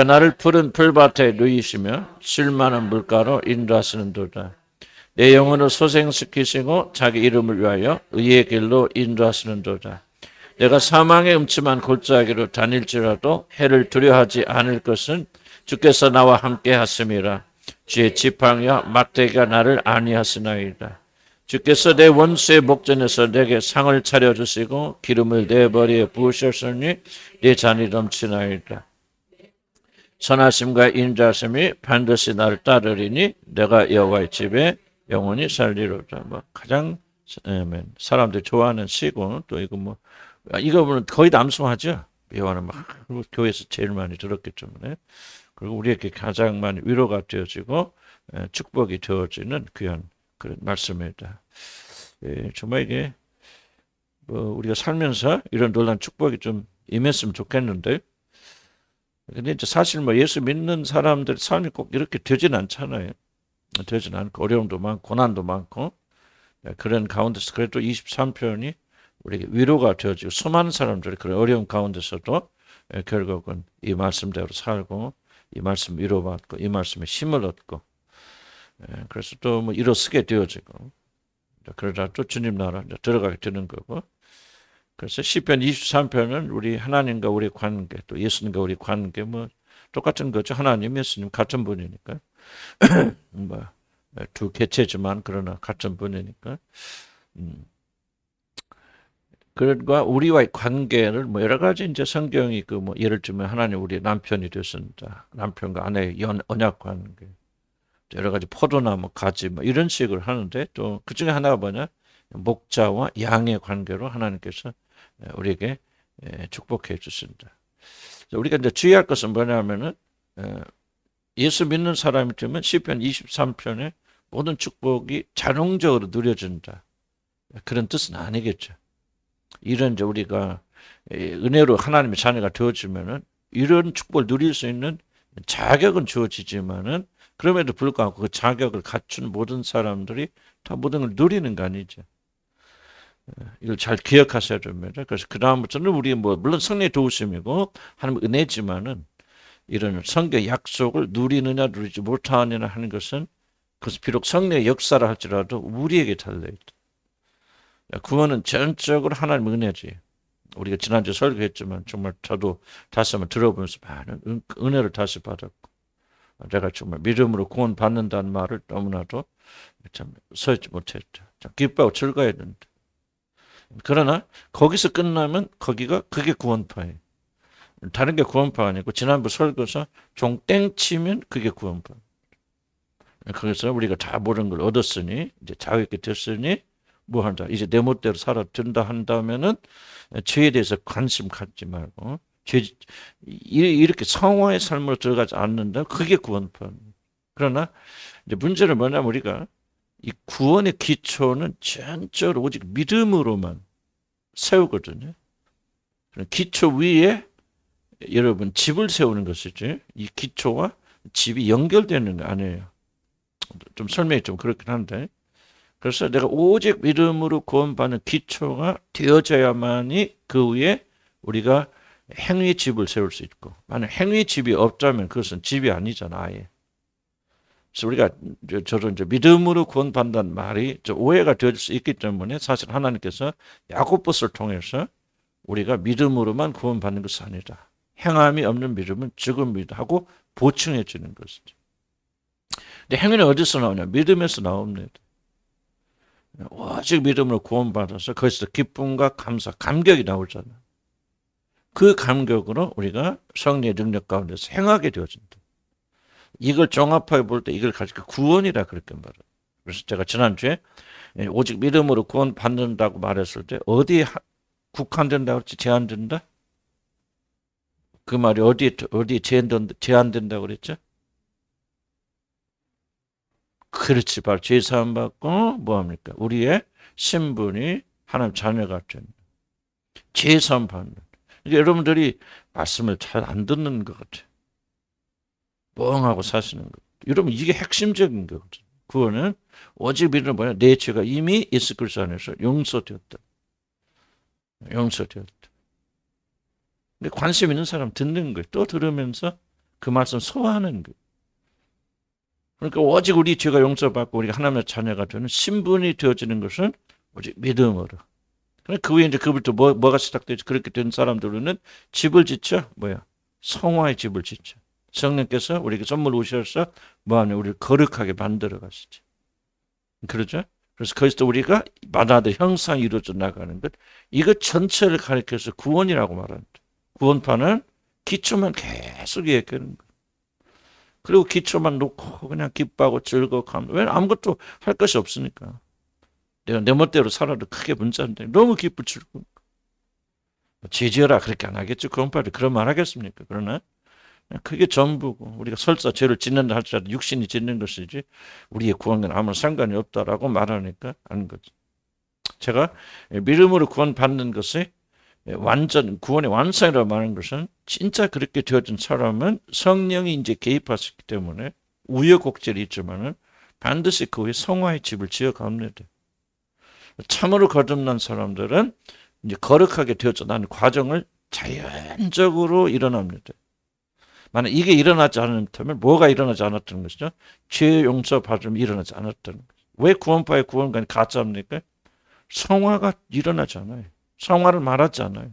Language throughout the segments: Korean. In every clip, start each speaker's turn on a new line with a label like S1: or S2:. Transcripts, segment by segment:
S1: 나를 푸른 풀밭에 누이시며 쉴만한 물가로 인도하시는도다. 내 영혼을 소생시키시고 자기 이름을 위하여 의의 길로 인도하시는도다. 내가 사망의 음침한 골짜기로 다닐지라도 해를 두려워하지 않을 것은 주께서 나와 함께 하심이라. 주의 지팡이와 막대기가 나를 안위하시나이다. 주께서 내 원수의 목전에서 내게 상을 차려주시고 기름을 내 머리에 부으셨으니 내 잔이 넘치나이다. 선하심과 인자심이 반드시 나를 따르리니 내가 여호와의 집에 영원히 살리로다. 뭐 가장 사람들이 좋아하는 시고 또 이거 보면 거의 남성하죠. 여호와는 막 교회에서 제일 많이 들었기 때문에 그리고 우리에게 가장 많이 위로가 되어지고 축복이 되어지는 귀한 그런 말씀입니다. 정말 이게 뭐 우리가 살면서 이런 놀란 축복이 좀 임했으면 좋겠는데. 근데 이제 사실 뭐 예수 믿는 사람들 삶이 꼭 이렇게 되진 않잖아요. 되진 않고 어려움도 많고 고난도 많고 그런 가운데서 그래도 23편이 우리에게 위로가 되어지고 수많은 사람들이 그런 어려움 가운데서도 결국은 이 말씀대로 살고 이 말씀 위로받고 이 말씀에 힘을 얻고 그래서 또 뭐 일어서게 되어지고 그러다 또 주님 나라 들어가게 되는 거고. 그래서 시편 23편은 우리 하나님과 우리 관계, 또 예수님과 우리 관계 뭐 똑같은 거죠. 하나님, 예수님 같은 분이니까. 뭐 두 개체지만 그러나 같은 분이니까. 그런가 우리와의 관계를 뭐 여러 가지 이제 성경이 그 뭐 예를 들면 하나님 우리 남편이 되었습니다. 남편과 아내의 언약 관계. 여러 가지 포도나무 가지 뭐 이런 식으로 하는데 또 그 중에 하나가 뭐냐? 목자와 양의 관계로 하나님께서 우리에게 축복해 주신다. 우리가 이제 주의할 것은 뭐냐면은 예수 믿는 사람이 되면 시편 23편에 모든 축복이 자동적으로 누려진다. 그런 뜻은 아니겠죠. 이런 이제 우리가 은혜로 하나님의 자녀가 되어지면은 이런 축복을 누릴 수 있는 자격은 주어지지만은 그럼에도 불구하고 그 자격을 갖춘 모든 사람들이 다 모든 걸 누리는 거 아니죠. 이걸 잘 기억하셔야 됩니다. 그래서 그 다음부터는 우리 뭐 물론 성령의 도우심이고 하나님 은혜지만은 이런 성경 약속을 누리느냐 누리지 못하느냐 하는 것은 그것은 비록 성령의 역사를 할지라도 우리에게 달려있다. 구원은 전적으로 하나님 은혜지. 우리가 지난주 설교했지만 정말 저도 다시 한번 들어보면서 많은 은혜를 다시 받았고 제가 정말 믿음으로 구원 받는다는 말을 너무나도 참 서지 못했죠. 참 기뻐하고 즐거워야 된다. 그러나 거기서 끝나면 그게 구원파예요. 다른 게 구원파 아니고 지난번 설교서 종땡 치면 그게 구원파. 그래서 우리가 다 모든 걸 얻었으니 이제 자유있게 됐으니 뭐 한다. 이제 내 멋대로 살아든다 한다면은 죄에 대해서 관심 갖지 말고 이렇게 성화의 삶으로 들어가지 않는다. 그게 구원파. 그러나 이제 문제는 뭐냐면 우리가 이 구원의 기초는 전적으로 오직 믿음으로만 세우거든요. 기초 위에 여러분 집을 세우는 것이지 이 기초와 집이 연결되는 거 아니에요. 좀 설명이 좀 그렇긴 한데 그래서 내가 오직 믿음으로 구원받는 기초가 되어져야만이 그 위에 우리가 행위의 집을 세울 수 있고 만약 행위의 집이 없다면 그것은 집이 아니잖아 아예. 그래서 우리가 저도 이제 믿음으로 구원받는다는 말이 오해가 되어질 수 있기 때문에 사실 하나님께서 야고보서를 통해서 우리가 믿음으로만 구원받는 것이 아니다. 행함이 없는 믿음은 죽음이다 하고 보충해 주는 것이죠. 근데 행위는 어디서 나오냐? 믿음에서 나옵니다. 오직 믿음으로 구원받아서 거기서 기쁨과 감사, 감격이 나오잖아. 그 감격으로 우리가 성령의 능력 가운데서 행하게 되어진다. 이걸 종합해 볼 때 이걸 가지고 구원이라 그렇게 말해요. 그래서 제가 지난주에 오직 믿음으로 구원받는다고 말했을 때 어디에 국한된다고 그랬지? 제한된다? 그 말이 어디에 제한된다고 그랬죠? 그렇지, 바로 죄사함 받고 뭐합니까? 우리의 신분이 하나님 자녀가 된 죄사함 받는. 여러분들이 말씀을 잘 안 듣는 것 같아요. 뻥하고 사시는 것. 여러분 이게 핵심적인 거거든요. 구원은 오직 믿음은 뭐냐? 내 죄가 이미 예수 그리스도 안에서 용서되었다. 용서되었다. 근데 관심 있는 사람 듣는 거예요. 또 들으면서 그 말씀 소화하는 거예요. 그러니까 오직 우리 죄가 용서받고 우리가 하나님의 자녀가 되는 신분이 되어지는 것은 오직 믿음으로. 그 후에 이제 그부터 뭐가 시작되지? 그렇게 된 사람들은 집을 짓죠. 뭐야? 성화의 집을 짓죠. 성령께서 우리에게 선물 오셔서 뭐하냐? 우리를 거룩하게 만들어 가시죠. 그러죠? 그래서 거기서 우리가 만화의 형상이 이루어져 나가는 것. 이것 전체를 가리켜서 구원이라고 말합니다. 구원파는 기초만 계속 얘기하는 거예요. 그리고 기초만 놓고 그냥 기뻐하고 즐거워하면 왜 아무것도 할 것이 없으니까. 내가 내 멋대로 살아도 크게 문제인데 너무 기쁘고 즐거워. 죄지어라 그렇게 안 하겠죠. 구원파를 그런 말 하겠습니까? 그러나 그게 전부고 우리가 설사 죄를 짓는다 할지라도 육신이 짓는 것이지 우리의 구원과는 아무 상관이 없다라고 말하니까 아는 거죠. 제가 믿음으로 구원받는 것이 완전 구원의 완성이라고 말하는 것은 진짜 그렇게 되어진 사람은 성령이 이제 개입하셨기 때문에 우여곡절이 있지만은 반드시 그 후에 성화의 집을 지어갑니다. 참으로 거듭난 사람들은 이제 거룩하게 되어져 나는 과정을 자연적으로 일어납니다. 만약 이게 일어나지 않았다면 뭐가 일어나지 않았던 것이죠? 죄 용서 받음이 일어나지 않았던 것이죠. 왜 구원파의 구원관이 가짜입니까? 성화가 일어나지 않아요. 성화를 말하지 않아요.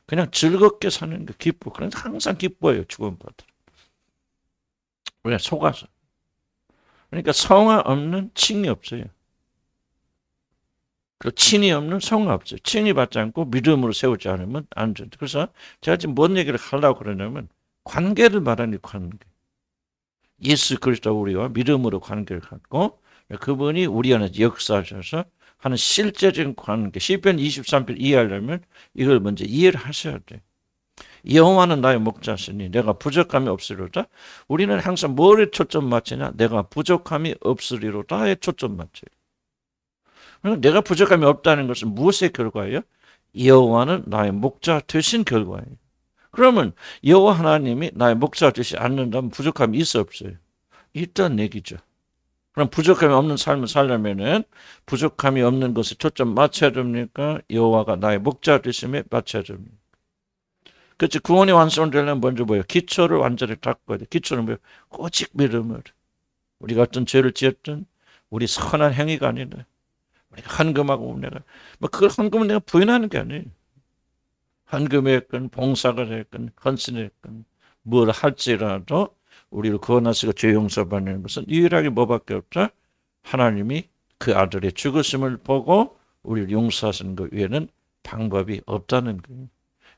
S1: 그냥 즐겁게 사는 게 기쁘고 그러니까 항상 기뻐요. 구원받들. 왜? 속아서. 그러니까 성화 없는 칭이 없어요. 그 칭이 없는 성화 없어요. 칭이 받지 않고 믿음으로 세우지 않으면 안 된다. 그래서 제가 지금 뭔 얘기를 하려고 그러냐면 관계를 말하는 관계. 예수 그리스도 우리와 믿음으로 관계를 갖고 그분이 우리 안에 역사하셔서 하는 실제적인 관계. 시편 23편 이해하려면 이걸 먼저 이해를 하셔야 돼. 여호와는 나의 목자시니 내가 부족함이 없으리로다. 우리는 항상 뭐에 초점 맞추냐? 내가 부족함이 없으리로다에 초점 맞춰요. 내가 부족함이 없다는 것은 무엇의 결과예요? 여호와는 나의 목자 되신 결과예요. 그러면 여호와 하나님이 나의 목자 되지 않는다면 부족함이 있어 없어요? 있다는 얘기죠. 그럼 부족함이 없는 삶을 살려면은 부족함이 없는 것에 초점 맞춰야 됩니까? 여호와가 나의 목자 되심에 맞춰야 됩니까? 그렇지. 구원이 완성되려면 먼저 뭐예요? 기초를 완전히 닦아야 돼. 기초는 뭐예요? 오직 믿음을. 우리가 어떤 죄를 지었든 우리 선한 행위가 아니다. 우리가 헌금하고 내가 그걸 헌금은 내가 부인하는 게 아니에요. 헌금이 했건 봉사가 됐건 헌신이 했건 뭘 할지라도 우리를 구원하시고 죄 용서받는 것은 유일하게 뭐밖에 없죠? 하나님이 그 아들의 죽으심을 보고 우리를 용서하시는 것 외에는 방법이 없다는 거예요.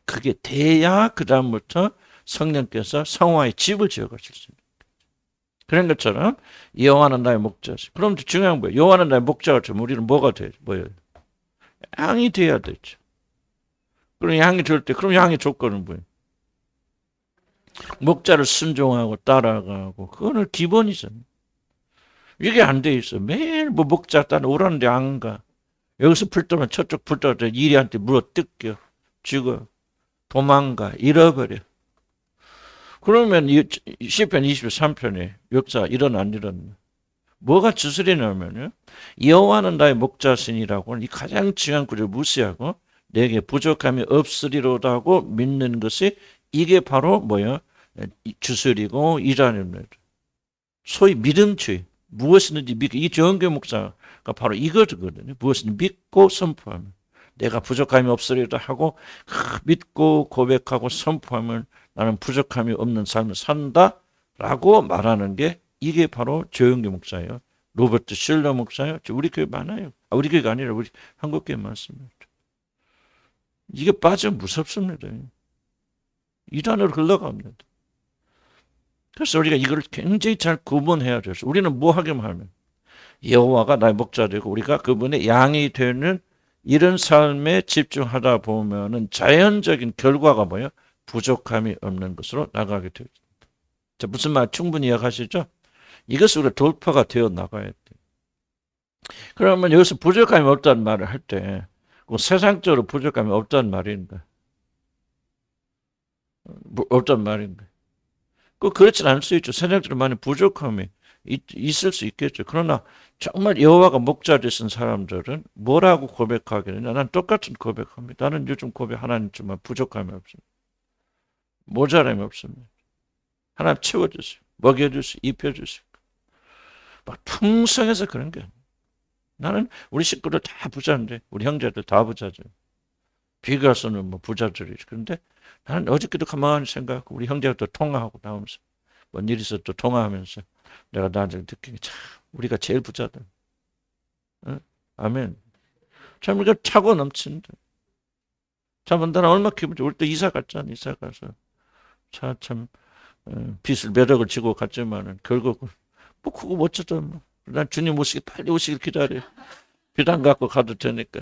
S1: 그게 돼야 그 다음부터 성령께서 성화의 집을 지어가실 수 있는 거예요. 그런 것처럼 여호와는 나의 목자시. 그럼 중요한 거예요. 여호와는 나의 목자가 되면 우리는 뭐가 돼요? 뭐예요? 양이 돼야 되죠. 그럼 양이 될 때 그럼 양의 조건은 뭐예요? 목자를 순종하고 따라가고 그거는 기본이잖아요. 이게 안 돼 있어. 매일 뭐 목자 따라 오라는데 안 가. 여기서 불 떠면 저쪽 불 떠서 이리한테 물어 뜯겨. 죽어. 도망가. 잃어버려. 그러면 시편 23편에 역사 일어나. 뭐가 주술이냐면요. 여호와는 나의 목자신이라고 하는 이 가장 중요한 구절을 무시하고 내게 부족함이 없으리로다고 믿는 것이 이게 바로 뭐야? 주술이고 이라는 소위 믿음주의. 무엇이든지 믿고 이 정교 목사가 바로 이거거든요. 무엇이든 믿고 선포하면 내가 부족함이 없으리라 하고 믿고 고백하고 선포하면 나는 부족함이 없는 삶을 산다라고 말하는 게 이게 바로 조영규 목사예요. 로버트 실러 목사예요. 우리 교회 많아요. 우리 교회가 아니라 우리 한국 교회 많습니다. 이게 빠지면 무섭습니다. 이단으로 흘러갑니다. 그래서 우리가 이걸 굉장히 잘 구분해야 돼요. 우리는 뭐 하기만 하면 여호와가 나의 목자 되고 우리가 그분의 양이 되는 이런 삶에 집중하다 보면은 자연적인 결과가 뭐예요? 부족함이 없는 것으로 나가게 되죠. 자, 무슨 말 충분히 이해하시죠? 이것이 우리가 돌파가 되어 나가야 돼요. 그러면 여기서 부족함이 없다는 말을 할 때 세상적으로 부족함이 없다는 말인가? 없다는 말인가? 그렇진 않을 수 있죠. 세상적으로 많은 부족함이 있을 수 있겠죠. 그러나 정말 여호와가 목자 되신 사람들은 뭐라고 고백하겠느냐? 난 똑같은 고백합니다. 나는 요즘 고백 하나님 정말 부족함이 없습니다. 모자람이 없습니다. 하나님 채워주세요. 먹여주세요. 입혀주세요. 막 풍성해서 그런 게 아니에요. 나는 우리 식구들 다 부자인데, 우리 형제들 다 부자죠. 비교해서는 뭐 부자들이지. 그런데 나는 어저께도 가만히 생각하고 우리 형제들도 통화하고 나오면서 뭔 일 있어 또 통화하면서 내가 나한테 느끼는 참 우리가 제일 부자다. 응? 아멘. 참 우리가 차고 넘친다. 참 나는 얼마나 기분 좋을 때 이사 갔잖아. 이사 가서 참 빚을 몇 억을 지고 갔지만은 결국은 뭐 그거 어쩌든 뭐. 난 주님 오시기 빨리 오시길 기다려. 빚 안 갖고 가도 되니까.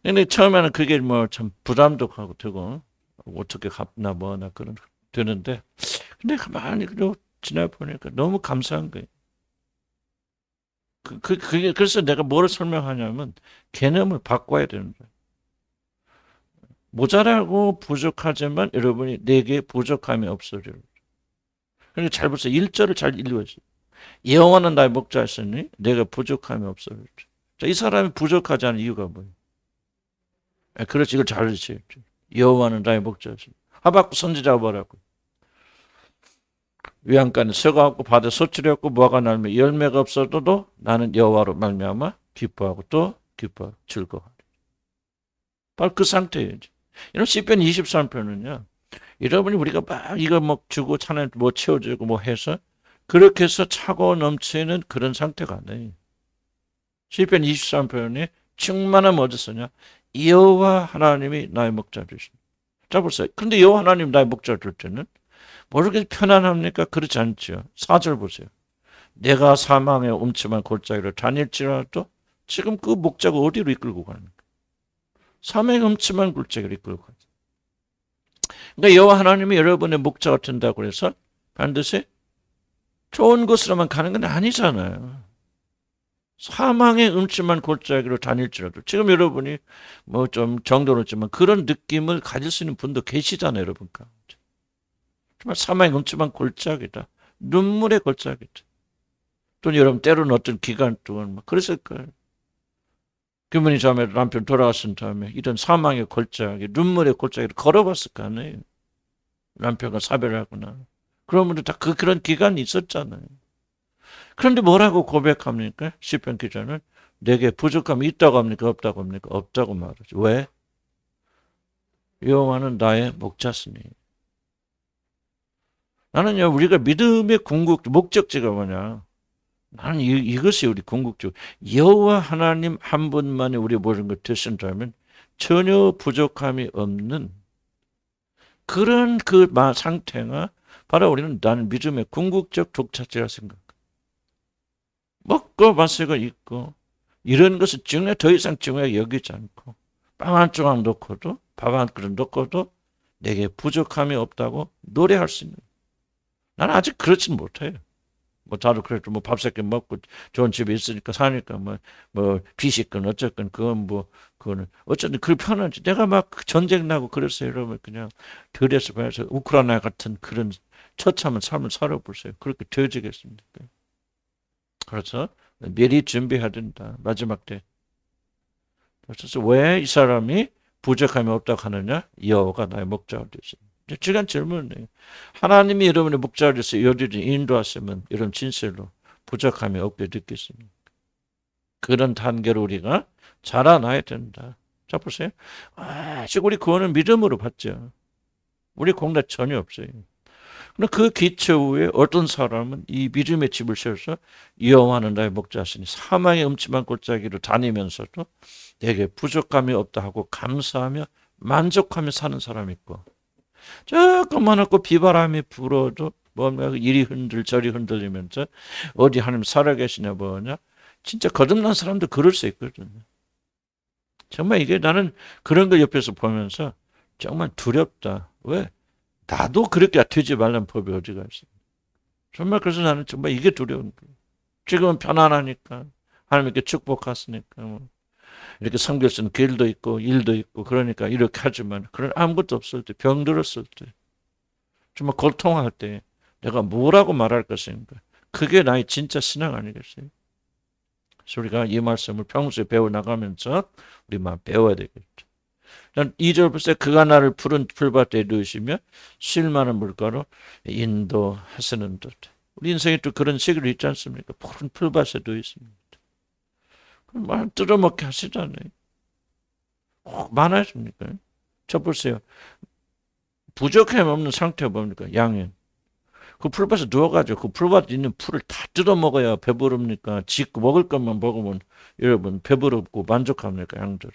S1: 근데 처음에는 그게 뭐 참 부담도 하고 되고 어떻게 갚나 뭐나 그런 되는데 근데 가만히 그냥 지나 보니까 너무 감사한 거예요. 그래서 내가 뭐를 설명하냐면 개념을 바꿔야 되는 거예요. 모자라고 부족하지만 여러분이 내게 부족함이 없으리라. 그러니까 잘 보세요. 1절을 잘 읽어주세요. 여호와는 나의 목자시니 내가 부족함이 없으리라. 자, 이 사람이 부족하지 않은 이유가 뭐예요? 그렇지, 이걸 잘 읽으세요. 여호와는 나의 목자시니. 하박국 선지자가 뭐라고? 위안간에 쇠가 없고 밭에 소출이 없고 무화과 날며 열매가 없어도 나는 여호와로 말미암아 기뻐하고 또 기뻐하고 즐거워하리. 바로 그 상태예요. 이런 시편 23편은요. 여러분이 우리가 막 이거 뭐 주고 차는 뭐 채워주고 뭐 해서 그렇게 해서 차고 넘치는 그런 상태가 아니에요. 시편 23편에 충만함 어디 쓰냐? 여호와 하나님이 나의 목자주시니. 자 보세요. 근데 여호와 하나님 나의 목자줄 때는 뭐 이렇게 편안합니까? 그렇지 않죠. 4절 보세요. 내가 사망의 음침한 골짜기를 다닐지라도 지금 그 목자가 어디로 이끌고 가는가? 사망의 음침한 골짜기를 이끌고 가죠. 그러니까 여호와 하나님이 여러분의 목자가 된다고 해서 반드시 좋은 곳으로만 가는 건 아니잖아요. 사망의 음침한 골짜기로 다닐지라도 지금 여러분이 뭐 좀 정도롭지만 그런 느낌을 가질 수 있는 분도 계시잖아요, 여러분 가운데. 정말 사망의 음침한 골짜기다. 눈물의 골짜기다. 또 여러분 때로는 어떤 기간 동안 막 그랬을 거예요. 그분이 다음에 남편 돌아가신 다음에 이런 사망의 골짜기, 눈물의 골짜기를 걸어봤을 거 아니에요. 남편과 사별을 하거나. 그런 분들 다 그런 기간이 있었잖아요. 그런데 뭐라고 고백합니까? 시편 기자는 내게 부족함이 있다고 합니까? 없다고 합니까? 없다고 말하죠. 왜? 여호와는 나의 목자시니. 나는요, 우리가 믿음의 궁극, 목적지가 뭐냐? 나는 이것이 우리 궁극적. 여호와 하나님 한 분만이 우리 모든 것 되신다면 전혀 부족함이 없는 그런 그 상태가 바로 우리는 나는 믿음의 궁극적 독차지라 생각. 먹고 마시고 있고 이런 것을 더 이상 중요하게 여기지 않고 빵 한 조각 놓고도 밥 한 그릇 놓고도 내게 부족함이 없다고 노래할 수 있는. 나는 아직 그렇진 못해요. 뭐 다들 그래도 뭐 밥 새끼 먹고 좋은 집에 있으니까 사니까 뭐 빚이 있건 어쨌건 그거는 어쨌든 그 편하지. 내가 막 전쟁 나고 그랬어요. 여러분 그냥 들에서 봐서 우크라이나 같은 그런 처참한 삶을 살아보세요. 그렇게 되어지겠습니까? 그래서 미리 준비해야 된다. 마지막 때. 그래서 왜 이 사람이 부족함이 없다고 하느냐? 여호와가 나의 목자가 되시. 중요한 질문이에요. 하나님이 여러분의 목자가 되서 여러분을 인도하시면 여러분 진실로 부족함이 없게 느끼십니다. 그런 단계로 우리가 자라나야 된다. 자 보세요. 아직 우리 구원은 믿음으로 받죠. 우리 공략 전혀 없어요. 그러나 그 기초 위에 어떤 사람은 이 믿음의 집을 세워서 여호와는 나의 목자시니 사망의 음침한 골짜기로 다니면서도 내게 부족함이 없다 하고 감사하며 만족하며 사는 사람이 있고 조금만 없고 비바람이 불어도 뭔가 이리 저리 흔들리면서 어디 하나님 살아계시냐 뭐냐 진짜 거듭난 사람도 그럴 수 있거든요. 정말 이게 나는 그런 걸 옆에서 보면서 정말 두렵다. 왜? 나도 그렇게 되지 말라는 법이 어디가 있어. 정말 그래서 나는 정말 이게 두려운 거예요. 지금은 편안하니까 하나님께 축복하시니까 이렇게 섬길 수 있는 길도 있고 일도 있고 그러니까 이렇게 하지만 그런 아무것도 없을 때 병들었을 때 정말 고통할 때 내가 뭐라고 말할 것인가. 그게 나의 진짜 신앙 아니겠어요? 그래서 우리가 이 말씀을 평소에 배워나가면서 우리만 배워야 되겠죠. 2절 보세요. 그가 나를 푸른 풀밭에 두시며 쉴 만한 물가로 인도하시는 듯. 우리 인생에 또 그런 시기로 있지 않습니까? 푸른 풀밭에 두어 있습니다. 말 뜯어먹게 하시잖아요. 많아집니까? 저 보세요. 부족함 없는 상태가 뭡니까? 양은. 그 풀밭에 누워가지고 그 풀밭에 있는 풀을 다 뜯어먹어야 배부릅니까? 짓고 먹을 것만 먹으면 여러분 배부르고 만족합니까? 양들은.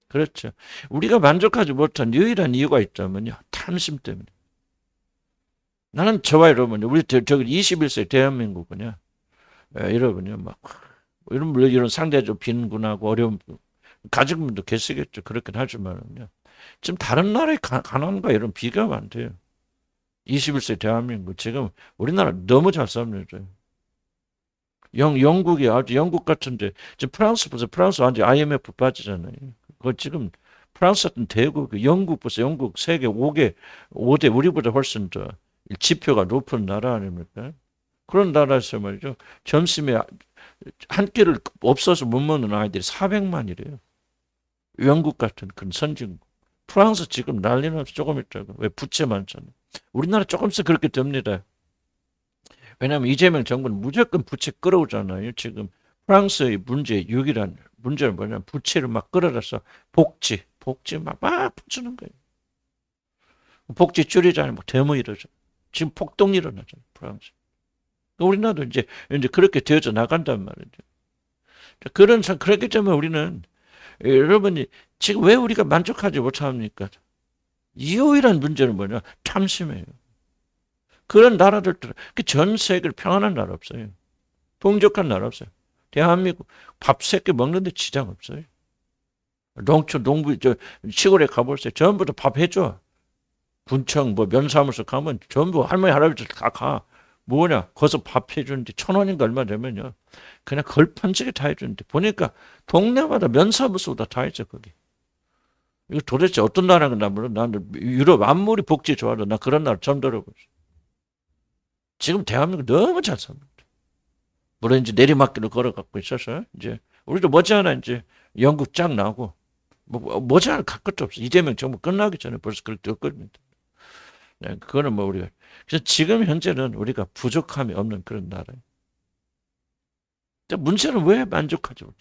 S1: 그렇죠. 우리가 만족하지 못한 유일한 이유가 있다면요. 탐심 때문에. 나는 저와 여러분, 우리 저기 21세 대한민국은요. 여러분요, 막 이런 상대적 빈곤하고 어려움 가진 분도 계시겠죠. 그렇긴 하지만요. 지금 다른 나라의 가난과 이런 비교가 안 돼요. 21세 대한민국 지금 우리나라 너무 잘 삽니다. 영국이 아주 영국 같은데 지금 프랑스 보세요. 프랑스 완전 IMF 빠지잖아요. 그 지금 프랑스 같은 대국, 영국 보세요. 영국 세계 5대 우리보다 훨씬 더 지표가 높은 나라 아닙니까? 그런 나라에서 말이죠. 점심에 한 끼를 없어서 못 먹는 아이들이 400만이래요. 영국 같은 큰 선진국. 프랑스 지금 난리나서 조금 있다고. 왜 부채 많잖아요. 우리나라 조금씩 그렇게 됩니다. 왜냐하면 이재명 정부는 무조건 부채 끌어오잖아요. 지금 프랑스의 유일한 문제는 뭐냐면 부채를 막 끌어다서 복지 막 붙이는 거예요. 복지 줄이자니 뭐 데모 이러죠. 지금 폭동이 일어나잖아요. 프랑스. 우리나라도 이제 그렇게 되어져 나간단 말이죠. 그렇기 때문에 우리는 여러분이 지금 왜 우리가 만족하지 못합니까? 유일한 문제는 뭐냐? 탐심이에요. 그런 나라들도 전 세계를 평안한 나라 없어요. 풍족한 나라 없어요. 대한민국 밥 3끼 먹는데 지장 없어요. 농부 시골에 가보세요. 전부 다 밥 해줘. 군청 면사무소 가면 전부 할머니 할아버지 다 가. 뭐냐? 거기서 밥 해주는데 1,000원인가 얼마 되면요. 그냥 걸판지게 다 해주는데 보니까 동네마다 면사무소가 다 있어 거기. 이거 도대체 어떤 나라인가 나 몰라. 나는 유럽 아무리 복지 좋아도 나 그런 나라 처음 들어보죠. 지금 대한민국 너무 잘 삽니다. 물론 이제 내리막길을 걸어갖고 있어서 이제 우리도 머지않아 이제 영국 쫙 나오고 머지않아 갈 것도 없어. 이재명 정부 끝나기 전에 벌써 그렇게 됐거든요. 네, 그거는 뭐 우리가 그래서 지금 현재는 우리가 부족함이 없는 그런 나라예요. 문제는 왜 만족하지 못해?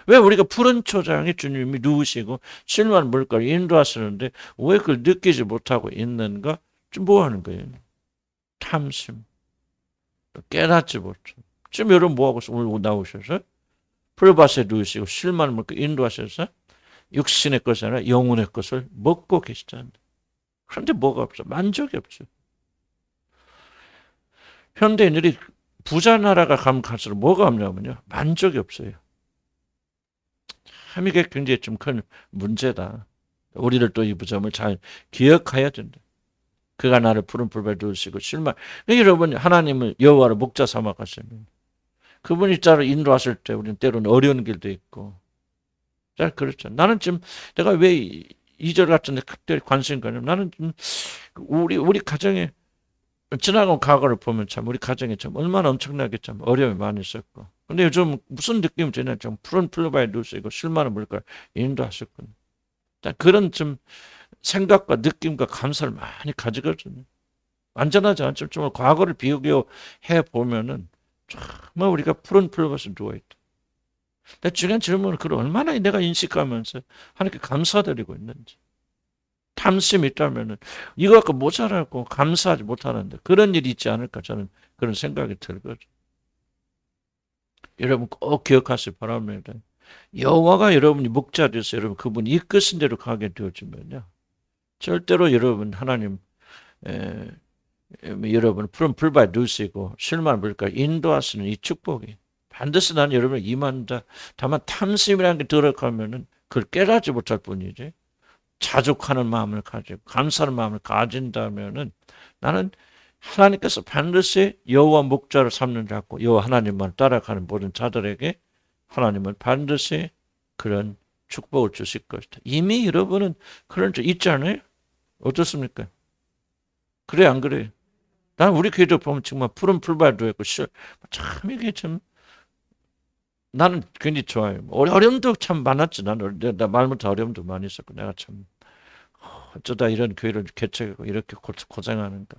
S1: 왜 우리가 푸른 초장에 주님이 누우시고 실만 물가를 인도하시는데 왜 그걸 느끼지 못하고 있는가? 좀 뭐 하는 거예요? 탐심. 깨닫지 못해. 지금 여러분 뭐하고 오늘 나오셔서 풀밭에 누우시고 실만 물가 인도하셔서 육신의 것이 아니라 영혼의 것을 먹고 계시잖아요. 그런데 뭐가 없어? 만족이 없죠. 현대인들이 부자 나라가 가면 갈수록 뭐가 없냐면요. 만족이 없어요. 참 이게 굉장히 좀 큰 문제다. 우리를 또 이 점을 잘 기억해야 된다. 그가 나를 푸른 풀밭에 두시고 실만. 여러분 하나님을 여호와를 목자 삼아 가시면 그분이 나를 인도하실 때 우리는 때로는 어려운 길도 있고. 자 그렇죠. 나는 지금 내가 왜 2절 같은 데 특별히 관심 가냐면 나는 좀 우리 가정에 지나간 과거를 보면 참 우리 가정에 참 얼마나 엄청나게 참 어려움이 많이 있었고. 근데 요즘 무슨 느낌이 드냐? 좀 푸른 풀밭에 누우시고 실만한 물가를 인도하셨군요. 그런 좀 생각과 느낌과 감사를 많이 가지거든요. 완전하지 않지만 정말 과거를 비교해 보면은 정말 우리가 푸른 풀밭에 누워 있다. 근데 중요한 질문은 그걸 얼마나 내가 인식하면서 하나님께 감사드리고 있는지. 탐심이 있다면은 이거 갖고 모자라고 감사하지 못하는데 그런 일이 있지 않을까 저는 그런 생각이 들거든요. 여러분 꼭 기억하시기 바랍니다. 여호와가 여러분이 목자 되어서 여러분 그분이 이끄신 대로 가게 되어지면요. 절대로 여러분 하나님 여러분 푸른 풀밭에 누우시고 실만 물가 인도하시는 이 축복이 반드시 나는 여러분을 임한다. 다만 탐심이라는 게 들어가면은 그걸 깨닫지 못할 뿐이지. 자족하는 마음을 가지고 감사하는 마음을 가진다면은 나는 하나님께서 반드시 여호와 목자를 삼는 자고 여호와 하나님만 따라가는 모든 자들에게 하나님은 반드시 그런 축복을 주실 것이다. 이미 여러분은 그런 적 있잖아요. 어떻습니까? 그래 안 그래요? 난 우리 교회도 보면 정말 푸른 풀밭도 있고 참 이게 참 나는 굉장히 좋아요. 어려움도 참 많았지. 나 말부터 어려움도 많이 있었고, 내가 참 어쩌다 이런 교회를 개척하고 이렇게 고생하는가.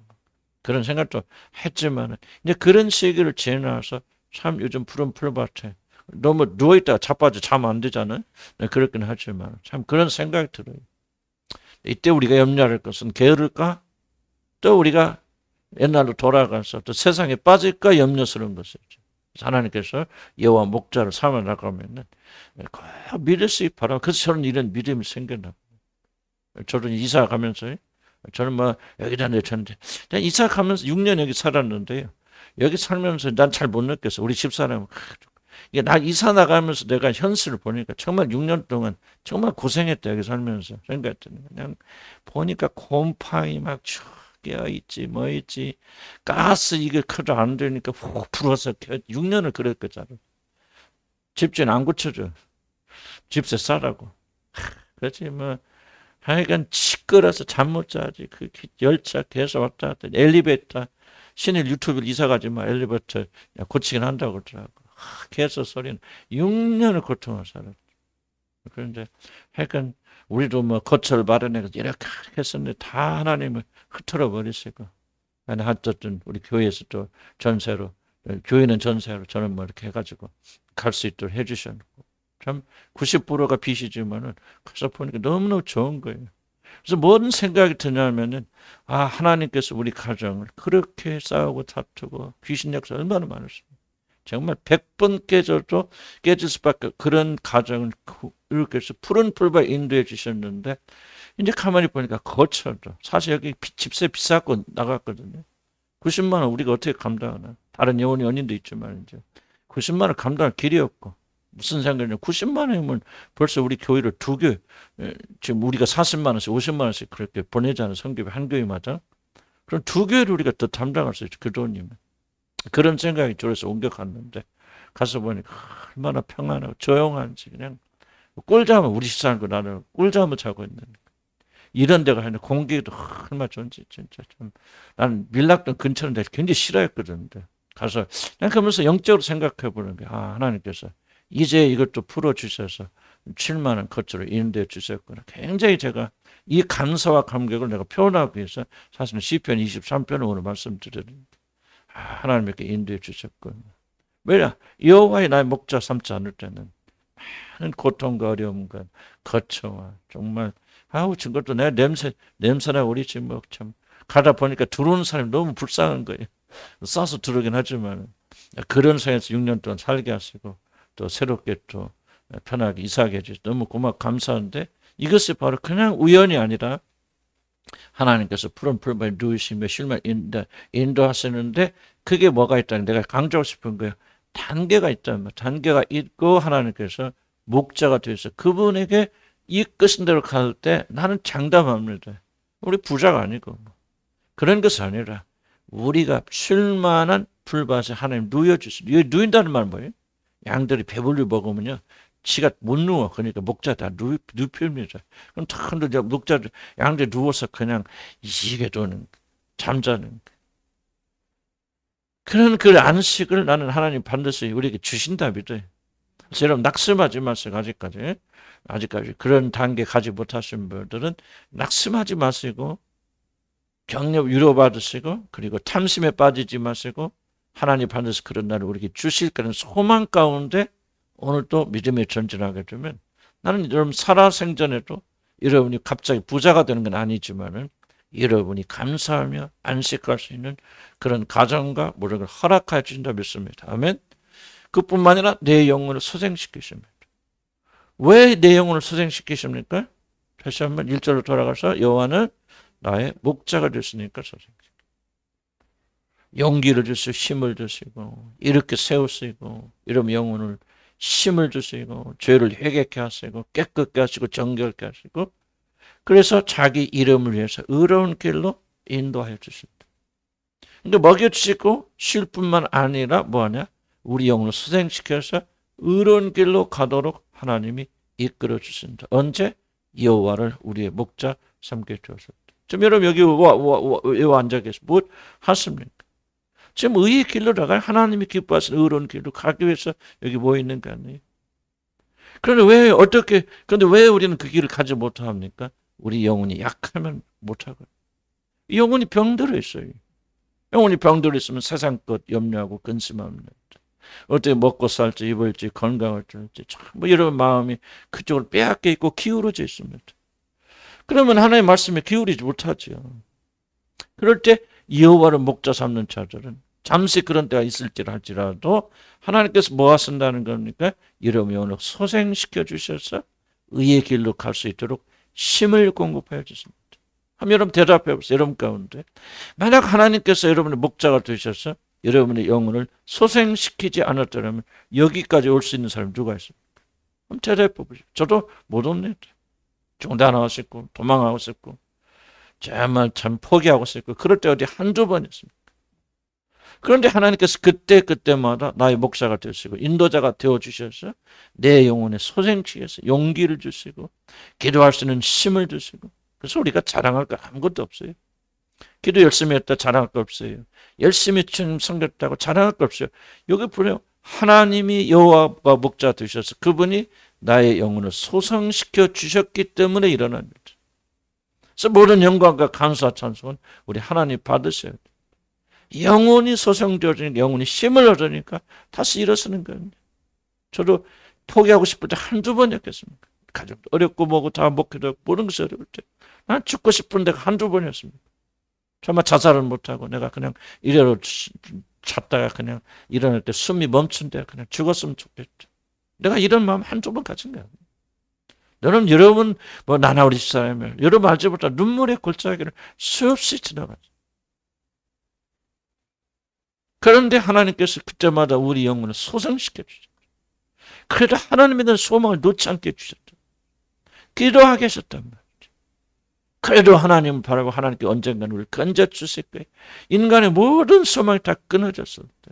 S1: 그런 생각도 했지만, 이제 그런 시기를 지나서 참 요즘 푸른 풀밭에 너무 누워있다가 자빠져 자면 안 되잖아요. 네, 그렇긴 하지만 참 그런 생각이 들어요. 이때 우리가 염려할 것은 게으를까? 또 우리가 옛날로 돌아가서 또 세상에 빠질까 염려스러운 것이죠. 하나님께서 여호와 목자를 삼아 나가면은 꼭 믿을 수 있게 바라. 그래서 저는 이런 믿음이 생겼나. 저는 이사 가면서 저는 뭐 여기다 내쳤는데 이사 가면서 6년 여기 살았는데요. 여기 살면서 난 잘 못 느꼈어. 우리 집사람은 이게 나 이사 나가면서 내가 현실을 보니까 정말 6년 동안 정말 고생했다 여기 살면서 생각했더니 그냥 보니까 곰팡이 막 끼어 있지 뭐 있지 가스 이게 커도 안 되니까 훅 불어서 6년을 그랬거든. 집주인 안 고쳐줘. 집세 싸라고. 그렇지 뭐 하여간 시끄러서 잠 못 자지. 그 열차 계속 왔다 갔다 엘리베이터 신일 유튜브를 이사 가지 마 엘리베이터 고치긴 한다고 그러더라고. 계속 소리는 6년을 고통을 살았죠. 그런데 하여간 우리도 뭐 거처를 마련해서 이렇게 했었는데 다 하나님을 흐트러 버리시고 어쨌든 우리 교회에서 또 전세로 교회는 전세로 저는 뭐 이렇게 해가지고 갈 수 있도록 해주셨고 참 90%가 빚이지만은 가서 보니까 너무너무 좋은 거예요. 그래서 뭔 생각이 드냐면은 하나님께서 우리 가정을 그렇게 싸우고 다투고 귀신 역사 얼마나 많았습니까? 정말 100번 깨져도 깨질 수밖에 그런 가정을 이렇게 해서 푸른 풀밭 인도해 주셨는데 이제 가만히 보니까 거쳐도 사실 여기 집세 비싸고 나갔거든요. 90만 원 우리가 어떻게 감당하나? 다른 연인도 있지만 이제 90만 원 감당할 길이 없고 무슨 생각이냐? 90만 원이면 벌써 우리 교회를 두 개, 지금 우리가 40만 원씩 50만 원씩 그렇게 보내자는 성교회 한 교회마다 그럼 두 교회를 우리가 더 담당할 수 있죠. 그 돈이면. 그런 생각이 들어서 옮겨 갔는데 가서 보니까 얼마나 평안하고 조용한지 그냥 꿀잠을 우리 집사람과 나는 꿀잠을 자고 있는 이런 데가 있는데 공기도 얼마나 좋은지 진짜 좀 나는 밀락동 근처인데 굉장히 싫어했거든. 가서 그냥 그러면서 영적으로 생각해 보는 게 하나님께서 이제 이것도 풀어주셔서 7만 원 거처로 인도해 주셨구나. 굉장히 제가 이 감사와 감격을 내가 표현하기 위해서 사실은 시편 23편을 오늘 말씀드렸는데 하나님께 인도해 주셨군. 왜냐? 여호와의 나의 목자 삼지 않을 때는 많은 고통과 어려움과 거처와 정말 지금 것도 내 냄새나 우리 집 뭐 참 가다 보니까 들어오는 사람이 너무 불쌍한 거예요. 싸서 들어오긴 하지만 그런 상에서 6년 동안 살게 하시고 또 새롭게 또 편하게 이사하게 해주셔서 너무 고맙고 감사한데 이것이 바로 그냥 우연이 아니라 하나님께서 푸른 풀밭에 누우시며 실만 인도하시는데 그게 뭐가 있다는 내가 강조하고 싶은 거예요. 단계가 있다면 단계가 있고 하나님께서 목자가 되어서 그분에게 이끄신 대로 갈 때 나는 장담합니다. 우리 부자가 아니고 그런 것이 아니라 우리가 쉴만한 풀밭에 하나님 누워주시고 누인다는 말은 뭐예요? 양들이 배불리 먹으면요. 지가 못 누워. 그러니까 목자 다 눕힙니다. 그럼 다 목자 양들 누워서 그냥 이게 도는 잠자는 그런 그 안식을 나는 하나님 반드시 우리에게 주신다 믿어요. 그래서 여러분 낙심하지 마세요. 아직까지 그런 단계 가지 못하신 분들은 낙심하지 마시고 격려 위로받으시고 그리고 탐심에 빠지지 마시고 하나님 반드시 그런 날을 우리에게 주실 그런 소망 가운데 오늘 또 믿음에 전진하게 되면 나는 여러분 살아생전에도 여러분이 갑자기 부자가 되는 건 아니지만은 여러분이 감사하며 안식할 수 있는 그런 가정과 모든 걸 허락해 주신다 믿습니다. 아멘. 그뿐만 아니라 내 영혼을 소생시키십니다. 왜 내 영혼을 소생시키십니까? 다시 한번 1절로 돌아가서 여호와는 나의 목자가 됐으니까 소생시키고 용기를 주시고 힘을 주시고 이렇게 세우시고 이런 영혼을 힘을 주시고 죄를 회개케 하시고 깨끗게 하시고 정결케 하시고 그래서 자기 이름을 위해서 의로운 길로 인도하여 주십니다. 그러니까 먹여주시고 쉴 뿐만 아니라 뭐하냐? 우리 영혼을 수생시켜서 의로운 길로 가도록 하나님이 이끌어 주신다. 언제? 여호와를 우리의 목자 삼게 되었습니다. 지금 여러분 여기 왜 앉아 계세요? 뭐 하십니까? 지금 의의 길로 나갈 하나님이 기뻐하시는 의로운 길로 가기 위해서 여기 모여 있는 거 아니에요? 그런데 왜 우리는 그 길을 가지 못합니까? 우리 영혼이 약하면 못하고. 영혼이 병들어 있어요. 영혼이 병들어 있으면 세상 것 염려하고 근심합니다. 어떻게 먹고 살지, 입을지, 건강할지, 뭐 이런 마음이 그쪽으로 빼앗겨 있고 기울어져 있습니다. 그러면 하나님의 말씀에 기울이지 못하죠. 그럴 때 여호와를 목자 삼는 자들은 잠시 그런 때가 있을지라도 하나님께서 뭐 하신다는 겁니까? 이런 영혼을 소생시켜 주셔서 의의 길로 갈 수 있도록 힘을 공급하여 주십니다. 한번 여러분 대답해 보세요. 여러분 가운데 만약 하나님께서 여러분의 목자가 되셔서 여러분의 영혼을 소생시키지 않았더라면 여기까지 올 수 있는 사람이 누가 있습니까? 그럼 대답해 보십시오. 저도 못 옵니다. 중단하고 싶고 도망하고 싶고 정말 참 포기하고 싶고 그럴 때 어디 한두 번이었습니다. 그런데 하나님께서 그때마다 나의 목사가 되시고 인도자가 되어주셔서 내 영혼에 소생시켜서 용기를 주시고 기도할 수 있는 힘을 주시고 그래서 우리가 자랑할 거 아무것도 없어요. 기도 열심히 했다 자랑할 거 없어요. 열심히 섬겼다고 자랑할 거 없어요. 여기 보세요. 하나님이 여호와가 목자 되셔서 그분이 나의 영혼을 소생시켜 주셨기 때문에 일어납니다. 그래서 모든 영광과 감사 찬송은 우리 하나님 받으셔야 돼요. 영혼이 소생되어지니까 영혼이 힘을 얻으니까 다시 일어서는 거예요. 저도 포기하고 싶을 때 한두 번이었겠습니까? 가정도 어렵고 뭐고 다 먹기도 하고 모든 것이 어려울 때 난 죽고 싶은 데가 한두 번이었습니다. 정말 자살은 못하고 내가 그냥 이래로 잤다가 그냥 일어날 때 숨이 멈춘 데 그냥 죽었으면 좋겠죠. 내가 이런 마음 한두 번 가진 거야. 여러분 뭐 나나 우리 집사람이 여러분 알지 못한 눈물의 골짜기를 수없이 지나가죠. 그런데 하나님께서 그때마다 우리 영혼을 소생시켜 주셨다. 그래도 하나님에 대한 소망을 놓지 않게 해주셨다. 기도하게 하셨단 말이죠. 그래도 하나님을 바라고 하나님께 언젠가는 우리를 건져주실 거예요. 인간의 모든 소망이 다 끊어졌을 때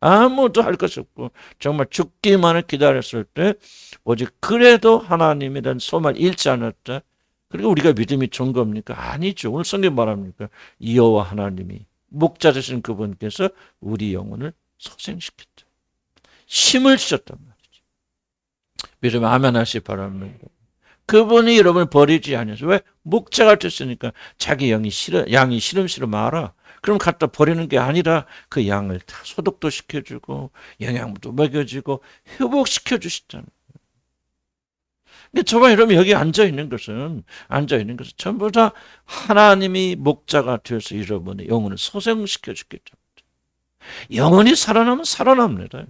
S1: 아무도 할 것이 없고 정말 죽기만을 기다렸을 때 오직 그래도 하나님에 대한 소망을 잃지 않았다. 그리고 우리가 믿음이 좋은 겁니까? 아니죠. 오늘 성경 말합니까? 여호와 하나님이 목자 되신 그분께서 우리 영혼을 소생시켰다. 힘을 주셨단 말이죠. 믿으면 아멘 하시기 바랍니다. 그분이 여러분을 버리지 않아서 왜? 목자가 됐으니까 자기 양이 시름시름 알아. 그럼 갖다 버리는 게 아니라 그 양을 다 소독도 시켜주고 영양도 먹여주고 회복시켜 주시잖아요. 근데 저와 여러분 여기 앉아있는 것은 전부 다 하나님이 목자가 되어서 여러분의 영혼을 소생시켜 주겠죠. 영혼이 살아나면 살아납니다.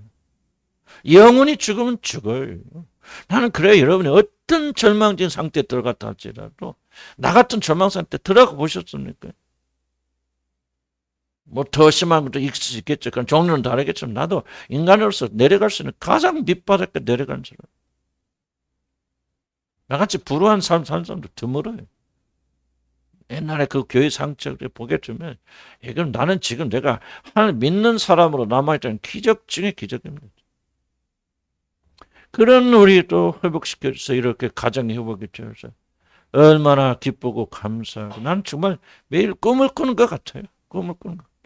S1: 영혼이 죽으면 죽어요. 나는 그래요. 여러분이 어떤 절망적인 상태에 들어갔다 할지라도 나 같은 절망 상태에 들어가 보셨습니까? 뭐 더 심한 것도 있을 수 있겠죠. 그건 종류는 다르겠지만 나도 인간으로서 내려갈 수 있는 가장 밑바닥에 내려가는 사람. 나같이 불우한 삶 사는 사람도 드물어요. 옛날에 그 교회 상처를 보게 되면 이건 나는 지금 내가 하나님 믿는 사람으로 남아있다는 기적 중에 기적입니다. 그런 우리도 회복시켜줘서 이렇게 가정이 회복이 되어서 얼마나 기쁘고 감사하고 난 정말 매일 꿈을 꾸는 것 같아요. 꿈을 꾸는 것 같아요.